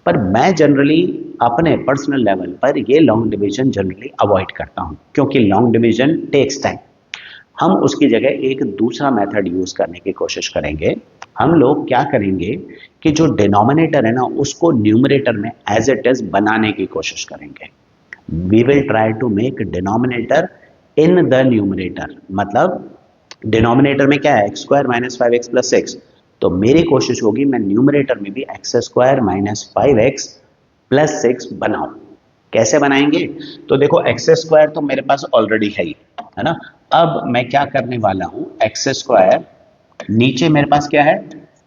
पर मैं जनरली अपने पर्सनल लेवल पर ये लॉन्ग डिवीजन जनरली अवॉइड करता हूँ, क्योंकि लॉन्ग डिवीजन टेक्स टाइम। हम उसकी जगह एक दूसरा मेथड यूज करने की कोशिश करेंगे। हम लोग क्या करेंगे कि जो डिनोमिनेटर है ना उसको न्यूमरेटर में एज इट इज बनाने की कोशिश करेंगे। We will try to make denominator in the numerator, मतलब डिनोमिनेटर में क्या है x square minus 5x plus 6, तो मेरी कोशिश होगी मैं न्यूमरेटर में भी x square minus 5x plus 6 बनाऊं। कैसे बनाएंगे? तो देखो एक्स स्क्वायर तो मेरे पास ऑलरेडी है ना। अब मैं क्या करने वाला हूं, एक्स स्क्वायर नीचे मेरे पास क्या है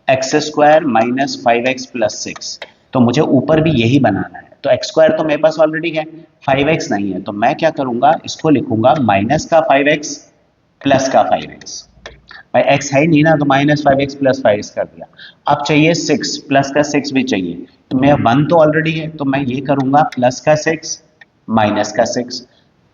x square minus 5x plus 6, तो मुझे ऊपर भी यही बनाना है। तो एक्स स्क्वायर तो मेरे पास ऑलरेडी है, 5x नहीं है, तो मैं क्या करूंगा इसको लिखूंगा माइनस का 5x प्लस का 5x। भाई x है ही नहीं ना, तो माइनस 5x प्लस 5x कर दिया। अब चाहिए 6, प्लस का 6 भी चाहिए, तो मेरा 1 तो ऑलरेडी है, तो मैं ये करूंगा प्लस का 6 माइनस का 6।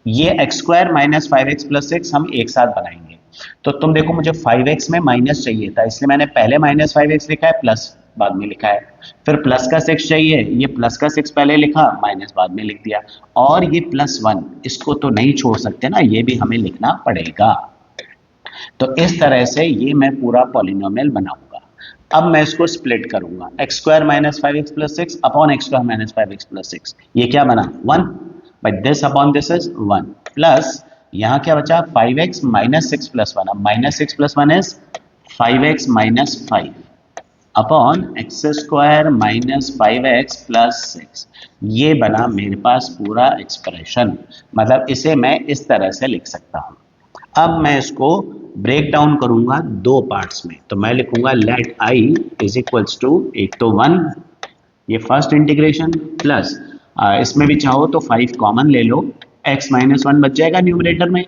ये x square minus 5x plus 6 हम एक साथ बनाएंगे। तो तुम देखो मुझे 5x में माइनस चाहिए था, इसलिए मैंने पहले माइनस 5x लिखा है, प्लस बाद में लिखा है। फिर प्लस का 6 चाहिए, ये प्लस का 6 पहले लिखा, माइनस बाद में लिख दिया। और ये प्लस 1 इसको तो नहीं छोड़ सकते ना, ये भी हमें लिखना पड़ेगा। तो इस तरह से ये मैं पूरा पॉलिनोमियल बनाऊंगा। अब मैं इसको स्प्लिट करूंगा, x square minus 5x plus 6 upon x square minus 5x plus 6, ये क्या बना 1, but this upon this is 1, plus यहाँ क्या बचा 5x माइनस 6 प्लस 1, अब minus 6 plus 1 is 5x minus 5 upon x square minus 5x plus 6, ये बना मेरे पास पूरा एक्सप्रेशन। मतलब इसे मैं इस तरह से लिख सकता हूं। अब मैं इसको ब्रेक डाउन करूंगा दो पार्ट्स में, तो मैं लिखूंगा let I is equals to, एक तो 1 ये फर्स्ट इंटीग्रेशन प्लस इसमें भी चाहो तो 5 कॉमन ले लो, x माइनस 1 बच जाएगा न्यूमरेटर में,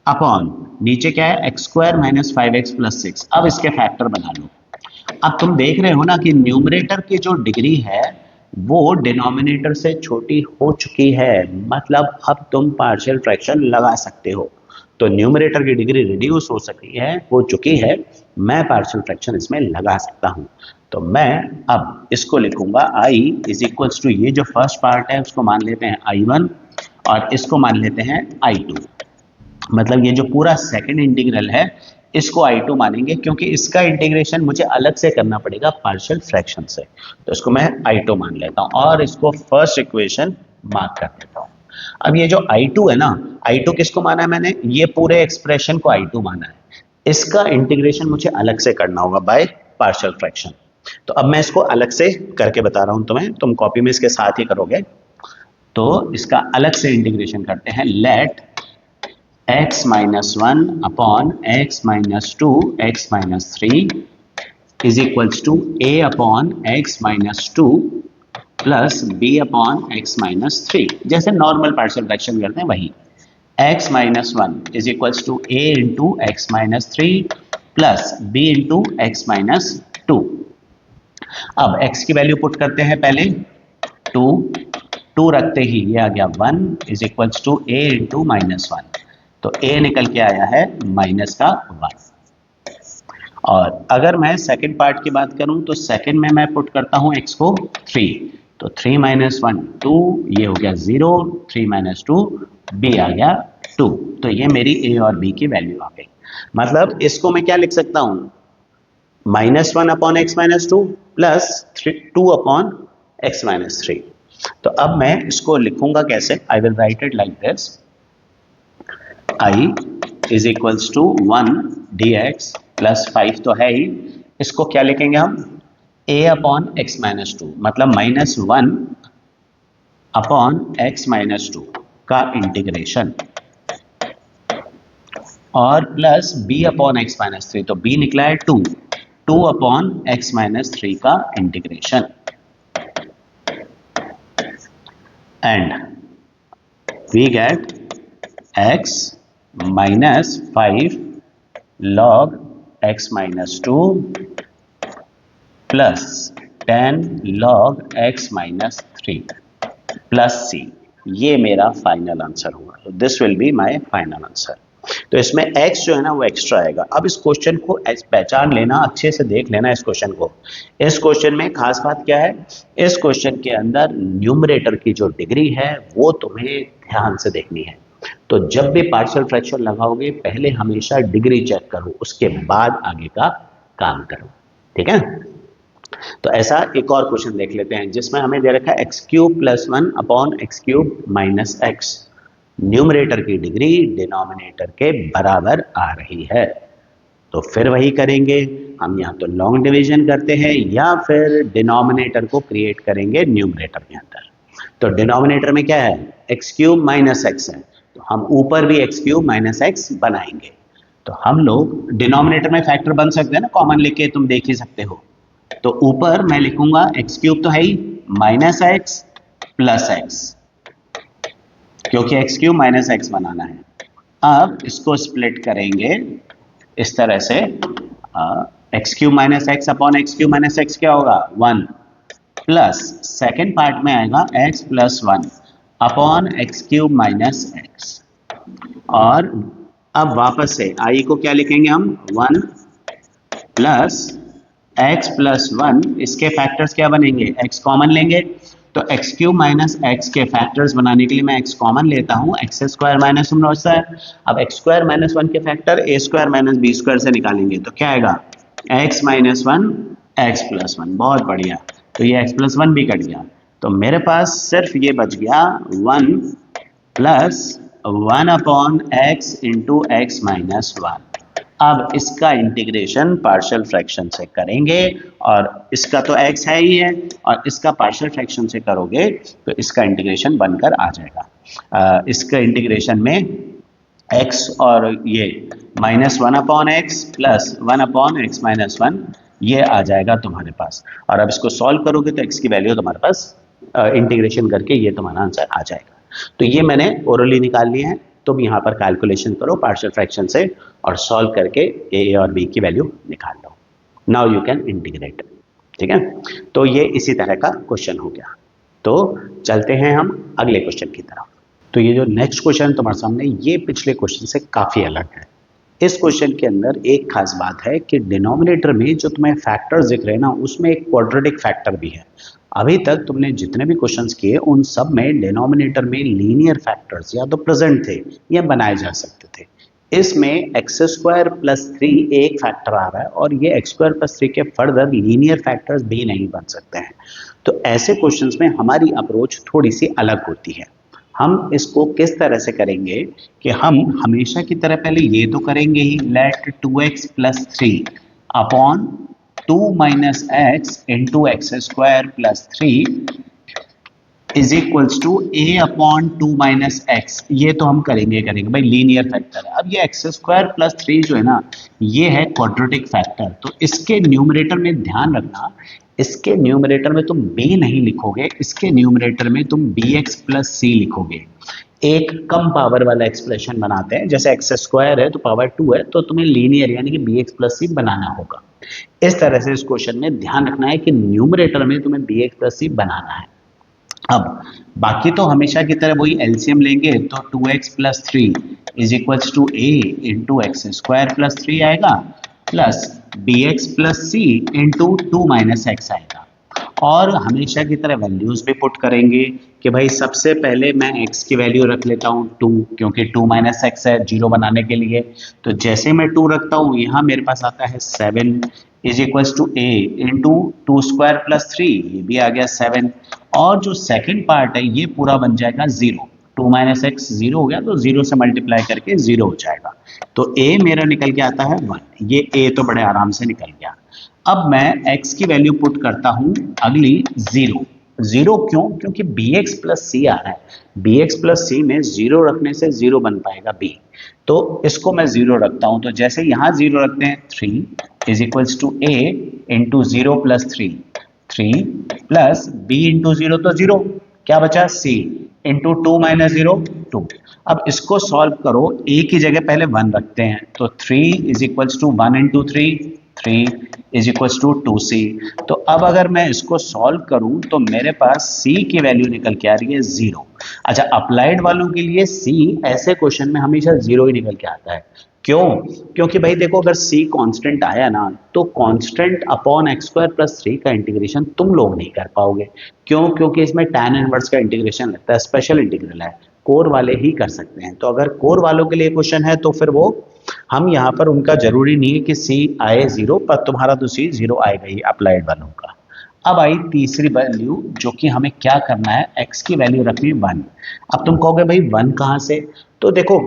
अपॉन नीचे क्या है x square minus 5x plus 6। अब इसके फैक्टर बना लो। अब तुम देख रहे हो ना कि न्यूमरेटर की जो डिग्री है वो डिनोमिनेटर से छोटी हो चुकी है, मतलब अब तुम पार्शियल फ्रैक्शन लगा सकते हो। तो न्यूमरेटर की डिग्री रिड्यूस हो सकी है, हो चुकी है, मैं पार्शियल फ्रैक्शन इसमें लगा सकता हूं। तो मैं अब इसको लिखूंगा i इज इक्वल्स टू, ये जो फर्स्ट पार्ट है उसको मान लेते हैं i1 और इसको मान लेते हैं i2। मतलब ये जो पूरा सेकंड इंटीग्रल है इसको i2 मानेंगे, क्योंकि इसका इंटीग्रेशन मुझे अलग से करना पड़ेगा पार्शियल फ्रैक्शन से, तो इसको मैं i2 मान लेता हूं और इसको फर्स्ट इक्वेशन मार्क कर देता हूं। अब ये जो i2 है ना, i2 किसको माना है मैंने, ये पूरे एक्सप्रेशन को i2 माना है, इसका इंटीग्रेशन मुझे अलग से करना होगा बाय पार्शियल फ्रैक्शन। तो अब मैं इसको अलग से करके बता रहा हूं तुम्हें, तुम कॉपी में इसके साथ ही करोगे। तो इसका अलग से इंटीग्रेशन करते हैं, let x minus 1 upon x minus 2 x minus 3 is equals to a upon x minus 2 plus b upon x minus 3, जैसे नॉर्मल पार्शियल फ्रैक्शन करते हैं वही। x minus 1 is equals to a into x minus 3 plus b into x minus 2। अब x की वैल्यू पुट करते हैं पहले, 2 2 रखते ही ये आ गया 1 is equals to a into minus 1, तो a निकल के आया है माइनस का 1। और अगर मैं सेकंड पार्ट की बात करूं तो सेकंड में मैं पुट करता हूं x को 3, तो 3 माइनस 1 2, ये हो गया 0, 3 माइनस 2 b आ गया 2, तो ये मेरी a और b की वैल्यू आ गई। मतलब इसको मैं क्या लिख सकता हूं, minus 1 upon x minus 2 plus 2 upon x minus 3। तो अब मैं इसको लिखूंगा कैसे, I will write it like this, i is equals to 1 dx plus 5 तो है ही, इसको क्या लिखेंगे हम a अपॉन एक्स माइनस 2, मतलब माइनस 1 अपॉन एक्स माइनस 2 का इंटीग्रेशन, और plus b upon x minus 3, तो b निकला है 2, 2 अपॉन एक्स माइनस 3 का integration, and we get x minus 5 log x minus 2 plus 10 log x minus 3 plus c, ये मेरा फाइनल आंसर होगा। तो this will be my final answer. तो इसमें x जो है ना वो एक्स्ट्रा आएगा। अब इस क्वेश्चन को पहचान लेना, अच्छे से देख लेना इस क्वेश्चन को। इस क्वेश्चन में खास बात क्या है, इस क्वेश्चन के अंदर न्यूमरेटर की जो डिग्री है वो तुम्हें ध्यान से देखनी है। तो जब भी पार्शियल फ्रैक्शन लगाओगे पहले हमेशा डिग्री चेक करो, उसके बाद आगे का काम करो, ठीक है। तो ऐसा एक और क्वेश्चन देख लेते हैं जिसमें हमें दे रखा है x cube plus 1 upon x cube minus x. Numerator की डिग्री डिनोमिनेटर के बराबर आ रही है। तो फिर वही करेंगे, हम या तो लॉन्ग डिवीजन करते हैं या फिर डिनोमिनेटर को क्रिएट करेंगे न्यूमरेटर के अंदर। तो डिनोमिनेटर में क्या है, एक्स क्यूब माइनस एक्स है, तो हम ऊपर भी एक्स क्यूब माइनस एक्स बनाएंगे। तो हम लोग डिनोमिनेटर में फैक्टर बन सकते हैं ना, कॉमन लेके तुम देख ही सकते हो। तो ऊपर मैं लिखूंगा एक्स क्यूब तो है ही, माइनस एक्स प्लस एक्स, क्योंकि एक्स क्यूब माइनस एक्स बनाना है। अब इसको स्प्लिट करेंगे इस तरह से, x cube minus x upon x cube minus x क्या होगा, 1 प्लस सेकेंड पार्ट में आएगा x plus 1 upon x cube minus x. और अब वापस से आई को क्या लिखेंगे हम, 1 प्लस एक्स प्लस 1, इसके फैक्टर्स क्या बनेंगे, एक्स कॉमन लेंगे, तो एक्स क्यूब माइनस एक्स के फैक्टर्स बनाने के लिए मैं एक्स कॉमन लेता हूँ, एक्स स्क्वायर माइनस वन होता है। अब एक्स स्क्वायर माइनस 1 के फैक्टर ए स्क्वायर माइनस बी स्क्वायर से निकालेंगे तो क्या आएगा, एक्स माइनस 1 एक्स प्लस 1। बहुत बढ़िया, तो ये एक्स प्लस 1 भी कट गया, तो मेरे पास सिर्फ ये बच गया 1 plus 1 upon x into x minus 1। अब इसका इंटीग्रेशन पार्शियल फ्रैक्शन से करेंगे, और इसका तो x है ही है, और इसका पार्शियल फ्रैक्शन से करोगे तो इसका इंटीग्रेशन बनकर आ जाएगा। इसका इंटीग्रेशन में x और ये minus 1 upon x plus 1 upon x minus 1 ये आ जाएगा तुम्हारे पास। और अब इसको सॉल्व करोगे तो x की वैल्यू तुम्हारे पास इंटीग्रेशन करके ये तुम्हारा आंसर आ जाएगा। तो ये मैंने ओरली निकाल लिए हैं, तुम यहाँ पर कैलकुलेशन करो पार्शियल फ्रैक्शन से और सॉल्व करके ए और बी की वैल्यू निकाल लो। नाउ यू कैन इंटीग्रेट, ठीक है। तो ये इसी तरह का क्वेश्चन हो गया। तो चलते हैं हम अगले क्वेश्चन की तरफ। तो ये जो नेक्स्ट क्वेश्चन तुम्हारे सामने, ये पिछले क्वेश्चन से काफ़ी अलग है। इस क्वेश्चन के अंदर एक खास बात है कि डिनोमिनेटर में जो तुम्हें फैक्टर्स दिख रहे हैं ना, उसमें एक क्वाड्रेटिक फैक्टर भी है। अभी तक तुमने जितने भी क्वेश्चंस किए उन सब में डिनोमिनेटर में लीनियर फैक्टर्स या तो प्रेजेंट थे या बनाए जा सकते थे। इसमें एक्स स्क्वायर प्लस 3 एक फैक्टर आ रहा है, और ये एक्स स्क्वायर प्लस 3 के फर्दर लीनियर फैक्टर्स भी नहीं बन सकते हैं। तो ऐसे क्वेश्चंस में हमारी अप्रोच थोड़ी सी अलग होती है। हम इसको किस तरह से करेंगे कि हम हमेशा की तरह पहले ये तो करेंगे ही, let 2x plus 3 upon 2 minus x into x square plus 3 is equals to A upon 2 minus x. ये तो हम करेंगे भाई, लीनियर फैक्टर है। अब ये एक्स स्क्वायर प्लस 3 जो है ना, ये है क्वाड्रेटिक फैक्टर। तो इसके न्यूमरेटर में ध्यान रखना, इसके न्यूमरेटर में तुम b नहीं लिखोगे, इसके न्यूमरेटर में तुम bx प्लस सी लिखोगे। एक कम पावर वाला एक्सप्रेशन बनाते हैं, जैसे एक्स स्क्वायर है तो पावर 2 है, तो तुम्हें लीनियर यानी कि bx प्लस सी बनाना होगा। इस तरह से इस क्वेश्चन में ध्यान रखना है कि न्यूमरेटर में तुम्हें bx प्लस सी बनाना है। अब बाकी तो हमेशा की तरह वही एलसीएम लेंगे, तो 2x plus 3 is equals to a into x square plus 3 आएगा, plus bx plus c into 2 minus x आएगा। और हमेशा की तरह वैल्यूज भी पुट करेंगे कि भाई सबसे पहले मैं x की वैल्यू रख लेता हूँ 2, क्योंकि 2 माइनस एक्स है जीरो बनाने के लिए। तो जैसे मैं 2 रखता हूँ, यहाँ मेरे पास आता है 7 is equals to a into 2 square plus 3, ये भी आ गया 7। और जो सेकंड पार्ट है ये पूरा बन जाएगा 0, 2 माइनस एक्स 0 हो गया, तो 0 से मल्टीप्लाई करके 0 हो जाएगा। तो a मेरा निकल के आता है 1, ये a तो बड़े आराम से निकल गया। अब मैं x की वैल्यू पुट करता हूं अगली 0। 0 क्यों? क्योंकि bx प्लस सी आ रहा है। bx प्लस सी में 0 रखने से 0 बन पाएगा b, तो इसको मैं 0 रखता हूं। तो जैसे यहां 0 रखते हैं, 3 is equals to a into 0 plus 3 plus b into 0 तो 0, क्या बचा c इंटू 2 माइनस 0 2। अब इसको सॉल्व करो, a की जगह पहले 1 रखते हैं, तो 3 is equals to 1 into 3 is equals to 2c। तो अब अगर मैं इसको सॉल्व करूं तो मेरे पास c की वैल्यू निकल के आ रही है 0। अच्छा, अप्लाइड वालों के लिए c ऐसे क्वेश्चन में हमेशा 0 ही निकल के आता है। क्यों? क्योंकि भाई देखो, अगर c कांस्टेंट आया ना, तो constant upon x square plus 3 का इंटीग्रेशन तुम लोग नहीं कर पाओगे। क्यों? क्योंकि इसमें tan इनवर्स का इंटीग्रेशन लगता है, स्पेशल इंटीग्रल है, कोर वाले ही कर सकते हैं। तो अगर कोर वालों के लिए क्वेश्चन है तो फिर वो हम यहाँ पर, उनका जरूरी नहीं है कि सी आए 0, पर तुम्हारा तो सी 0 आएगा ही अप्लाइड वालों का। अब आई तीसरी वैल्यू, जो कि हमें क्या करना है, x की वैल्यू रखनी है 1। अब तुम कहोगे भाई 1 कहाँ से, तो देखो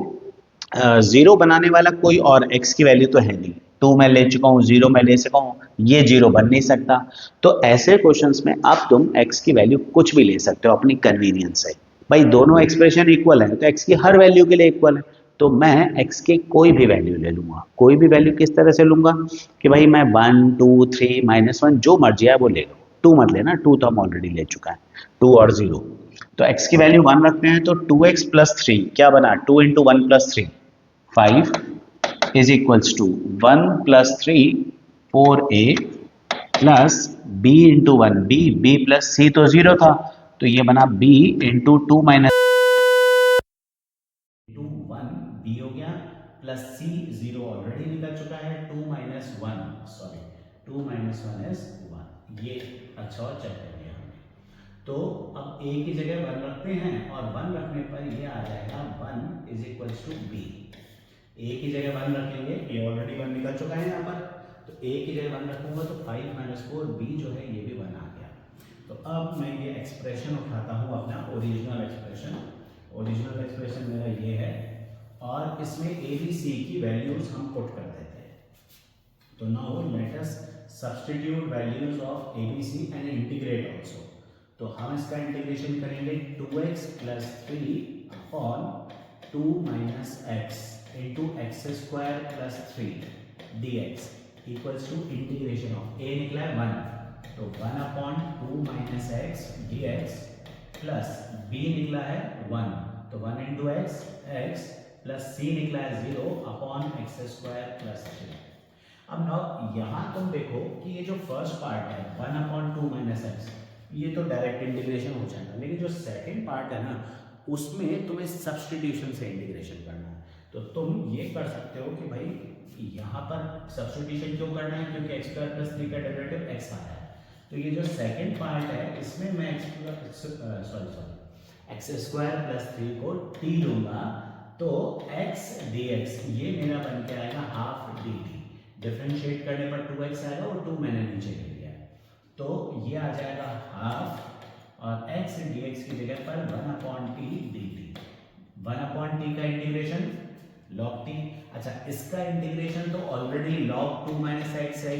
जीरो बनाने वाला कोई और x की वैल्यू तो है नहीं, 2 मैं ले चुका हूँ, 0 मैं ले सका हूँ, ये 0 बन नहीं सकता। तो ऐसे क्वेश्चंस में अब तुम x की वैल्यू कुछ भी ले सकते हो अपनी कन्वीनियंस से। भाई दोनों एक्सप्रेशन इक्वल है, तो x की हर वैल्यू के लिए इक्वल है, तो मैं x के कोई भी वैल्यू ले लूंगा। कोई भी वैल्यू किस तरह से लूंगा कि भाई मैं 1 2 3 -1 जो मर्जी है वो ले लो, 2 मत लेना, 2 तो हम ऑलरेडी ले चुका है, 2 और 0। तो x की वैल्यू 1 रखते हैं, तो 2x प्लस 3 क्या बना, 2 into 1 plus 3 5 is equals to 1 plus 3 4a plus b into 1 b plus c तो 0 था, तो ये बना b into 2 minus two 1 b हो गया, प्लस c 0 ऑलरेडी निकल चुका है, 2 माइनस 1 सॉरी 2 माइनस 1 इज 1। ये अच्छा और चेक कर लिया हमने। तो अब a की जगह 1 रखते हैं, और 1 रखने पर ये आ जाएगा 1 is equals to b। a की जगह 1 रखेंगे, ये ऑलरेडी 1 निकल चुका है यहाँ पर, तो a की जगह 1 रखूंगा तो 5 माइनस 4 b जो है ये भी 1 आ गया। तो अब मैं ये एक्सप्रेशन उठाता हूँ अपना ओरिजिनल एक्सप्रेशन। ओरिजिनल एक्सप्रेशन मेरा ये है, और इसमें ए बी सी की वैल्यूज हम पुट कर देते हैं। तो now let us substitute values of A B C and integrate also. तो हम इसका इंटीग्रेशन करेंगे 2x plus 3 upon 2 minus x into x square plus 3 D x equals to integration of A निकला है 1, तो 1 upon 2 minus x D x plus b निकला है 1, तो 1 into x x plus c निकला है 0 अपॉन एक्स स्क्वायर प्लस 3। अब ना यहाँ तुम देखो कि ये जो फर्स्ट पार्ट है 1 अपॉन 2 माइनस एक्स, ये तो डायरेक्ट इंटीग्रेशन हो जाएगा, लेकिन जो सेकंड पार्ट है ना उसमें तुम्हें सब्स्टिट्यूशन से इंटीग्रेशन करना है। तो तुम ये कर सकते हो कि भाई यहाँ पर सब्स्टिट्यूशन क्यों करना है, क्योंकि एक्स स्क्वायर प्लस 3 का डेरिवेटिव एक्स आया है, तो ये जो सेकंड पार्ट है इसमें मैं एक्स स्क्वायर प्लस 3 को t लूंगा, तो x dx ये मेरा बन के आएगा हाफ dt। डिफरेंशिएट करने पर 2x आएगा और 2 मैंने नीचे ले लिया है, तो ये आ जाएगा हाफ, और x dx की जगह पर 1 upon t dt। 1 upon t का इंटीग्रेशन log t। अच्छा, इसका इंटीग्रेशन तो ऑलरेडी log 2 माइनस एक्स है,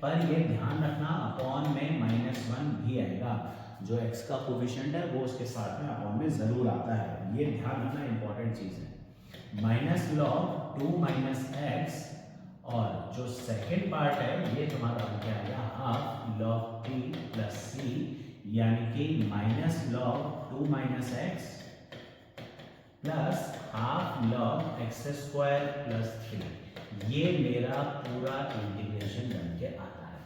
पर ये ध्यान रखना अपॉन में -1 भी आएगा, जो x का कोफिशिएंट है वो उसके साथ में अपॉन में जरूर आता है, ये ध्यान रखना इंपॉर्टेंट चीज है। माइनस लॉग 2 माइनस एक्स, और जो सेकेंड पार्ट है ये तुम्हारा हो गया आएगा हाफ लॉग टी प्लस सी, यानी कि minus log 2 minus x plus half log x square plus 3। ये मेरा पूरा इंटीग्रेशन बन के आता है।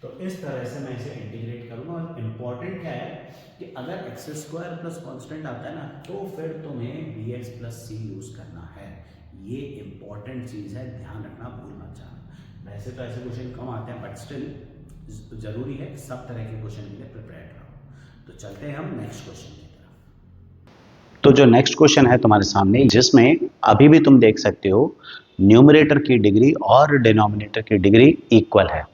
तो इस तरह से मैं इसे इंटीग्रेट करूंगा, और इम्पॉर्टेंट क्या है कि अगर एक्स स्क्वायर प्लस कॉन्स्टेंट आता है ना, तो फिर तुम्हें बी एक्स प्लस सी यूज करना है। ये इंपॉर्टेंट चीज है, ध्यान रखना, भूल मत जाना। वैसे तो ऐसे क्वेश्चन कम आते हैं, बट स्टिल जरूरी है सब तरह के क्वेश्चन के लिए प्रिपेयर्ड रहो। तो चलते हैं हम नेक्स्ट क्वेश्चन की तरफ। तो जो नेक्स्ट क्वेश्चन है तुम्हारे सामने, जिसमें अभी भी तुम देख सकते हो न्यूमरेटर की डिग्री और डिनोमिनेटर की डिग्री इक्वल है।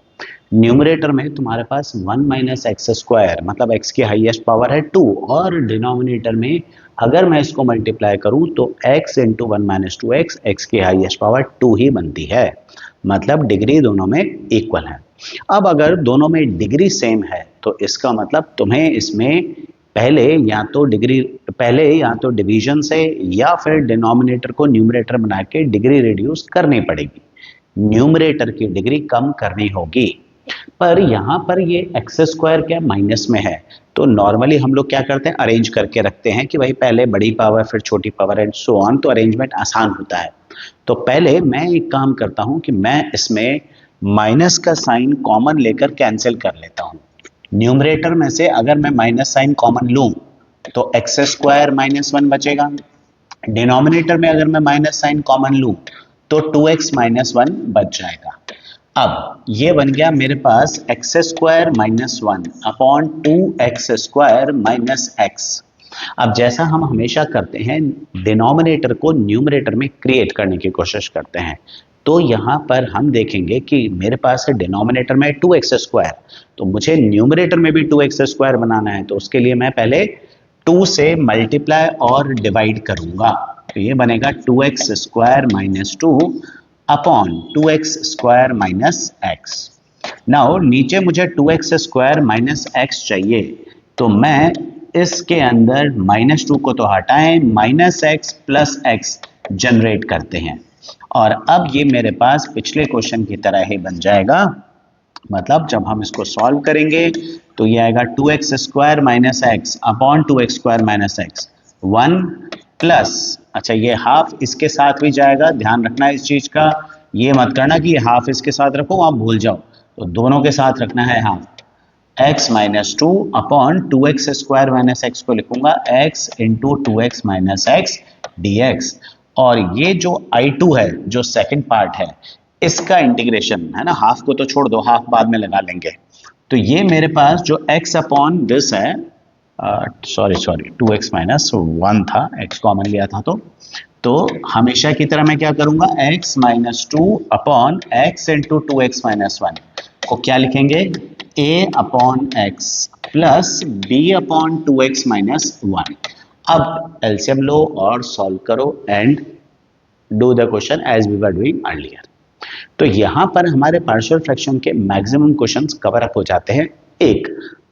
न्यूमरेटर में तुम्हारे पास 1 माइनस एक्स स्क्वायर, मतलब x की हाईएस्ट पावर है 2, और डिनोमिनेटर में अगर मैं इसको मल्टीप्लाई करूं तो x into 1 minus 2x, x की हाईएस्ट पावर 2 ही बनती है, मतलब डिग्री दोनों में इक्वल है। अब अगर दोनों में डिग्री सेम है तो इसका मतलब तुम्हें इसमें पहले या तो डिवीजन से या फिर डिनोमिनेटर को न्यूमरेटर बना के डिग्री रिड्यूस करनी पड़ेगी, न्यूमरेटर की डिग्री कम करनी होगी। पर यहाँ पर ये एक्स स्क्वायर क्या माइनस में है, तो नॉर्मली हम लोग क्या करते हैं, अरेंज करके रखते हैं कि भाई पहले बड़ी पावर फिर छोटी पावर एंड सो ऑन, तो अरेंजमेंट आसान होता है। तो पहले मैं एक काम करता हूं कि मैं इसमें माइनस का साइन कॉमन लेकर कैंसिल कर लेता हूं। न्यूमरेटर में से अगर मैं माइनस साइन कॉमन लूं तो एक्स स्क्वायर -1 बचेगा, डिनोमिनेटर में अगर मैं माइनस साइन कॉमन लूं तो 2x -1 बच जाएगा। अब ये बन गया मेरे पास x square -1 upon 2x square minus x. अब जैसा हम हमेशा करते हैं, डिनोमिनेटर को न्यूमरेटर में क्रिएट करने की कोशिश करते हैं। तो यहाँ पर हम देखेंगे कि मेरे पास है डिनोमिनेटर में 2x², तो मुझे न्यूमरेटर में भी 2x² बनाना है, तो उसके लिए मैं पहले 2 से मल्टीप्लाई और डिवाइड करूंगा, तो ये बनेगा 2x² minus 2 upon 2x² minus x. Now नीचे मुझे 2x² माइनस एक्स चाहिए, तो मैं इसके अंदर -2 को तो हटाएं, -x प्लस एक्स जनरेट करते हैं, और अब ये मेरे पास पिछले क्वेश्चन की तरह ही बन जाएगा। मतलब जब हम इसको सॉल्व करेंगे तो ये आएगा 2x² minus x upon 2x² minus x 1 plus, अच्छा ये हाफ इसके साथ भी जाएगा, ध्यान रखना इस चीज का, ये मत करना कि हाफ इसके साथ रखो आप भूल जाओ, तो दोनों के साथ रखना है half, x minus 2 upon 2x² minus x को लिखूंगा x into 2x minus x dx, और ये जो I2 है जो सेकंड पार्ट है इसका इंटीग्रेशन है ना, हाफ को तो छोड़ दो, हाफ बाद में लगा लेंगे, तो ये मेरे पास जो x अपॉन दिस है, सॉरी 2x माइनस 1 था, x कॉमन लिया था, तो हमेशा की तरह मैं क्या करूंगा, x minus 2 upon x into 2x minus 1 को क्या लिखेंगे, a upon x plus b upon 2x minus 1। अब एलसीएम लो और सॉल्व करो and do the question as we were doing earlier. तो यहां पर हमारे पार्शियल फ्रैक्शन के मैक्सिमम क्वेश्चंस कवर अप हो जाते हैं, एक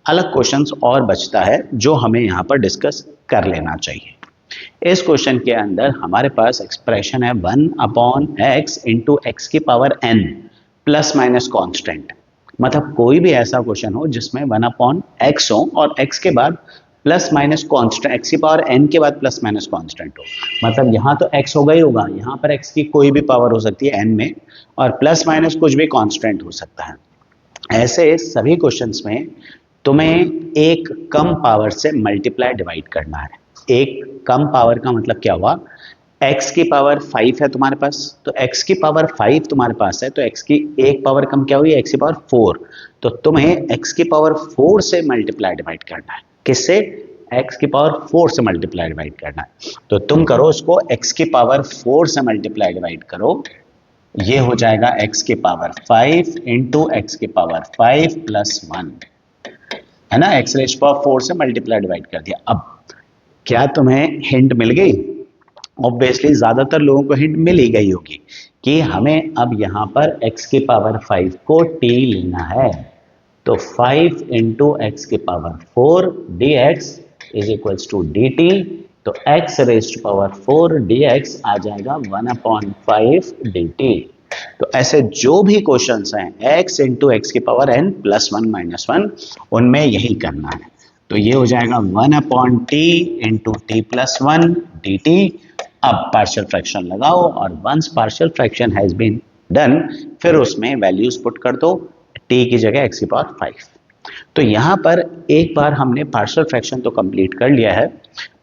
अलग क्वेश्चंस और बचता है जो हमें यहां पर डिस्कस कर लेना चाहिए। इस क्वेश्चन के अंदर हमारे पास एक्सप्रेशन है 1 अपॉन एक्स इंटू एक्स की power n plus minus constant, मतलब कोई भी ऐसा क्वेश्चन हो जिसमें 1 अपॉन एक्स हो और x के बाद प्लस माइनस कॉन्स्टेंट, एक्स की पावर n के बाद प्लस माइनस कॉन्स्टेंट हो, मतलब यहाँ तो x होगा ही होगा, यहाँ पर x की कोई भी पावर हो सकती है n में, और प्लस माइनस कुछ भी कांस्टेंट हो सकता है। ऐसे सभी क्वेश्चंस में तुम्हें एक कम पावर से मल्टीप्लाई डिवाइड करना है। एक कम पावर का मतलब क्या हुआ, x की पावर 5 है तुम्हारे पास, तो x की पावर 5 तुम्हारे पास है, तो x की एक पावर कम क्या हुई, x की पावर 4, तो तुम्हें x की पावर 4 से मल्टीप्लाई डिवाइड करना है, किससे, x की पावर 4 से मल्टीप्लाई डिवाइड करना है, तो तुम करो उसको x की पावर 4 से मल्टीप्लाई डिवाइड करो, ये हो जाएगा x की पावर 5 इंटू एक्स की पावर 5 प्लस 1, है ना, x रेज पावर 4 से मल्टीप्लाई डिवाइड कर दिया। अब क्या तुम्हें हिंट मिल गई, ऑब्वियसली ज्यादातर लोगों को हिंट मिल ही गई होगी कि हमें अब यहां पर x की पावर 5 को t लेना है, तो 5 इंटू एक्स की power 4 dx is equals to dt, तो x रेज पावर 4 dx आ जाएगा 1/5 dt। तो ऐसे जो भी क्वेश्चंस हैं x इंटू एक्स की पावर n प्लस 1 माइनस 1, उनमें यही करना है, तो ये हो जाएगा 1/t into t plus 1 dt। अब पार्शियल फ्रैक्शन लगाओ और once partial fraction has been done, फिर उसमें वैल्यूज पुट कर दो, t की जगह x की पावर 5। तो यहाँ पर एक बार हमने पार्शियल फ्रैक्शन तो कंप्लीट कर लिया है,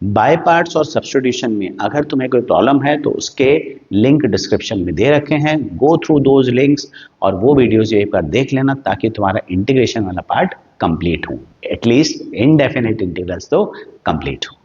बाय पार्ट्स और सब्स्टिट्यूशन में अगर तुम्हें कोई प्रॉब्लम है तो उसके लिंक डिस्क्रिप्शन में दे रखे हैं, गो थ्रू दोज लिंक्स और वो वीडियोस एक बार देख लेना ताकि तुम्हारा इंटीग्रेशन वाला पार्ट कंप्लीट हो, एटलीस्ट इनडेफिनेट इंटीग्रल्स तो कंप्लीट हो।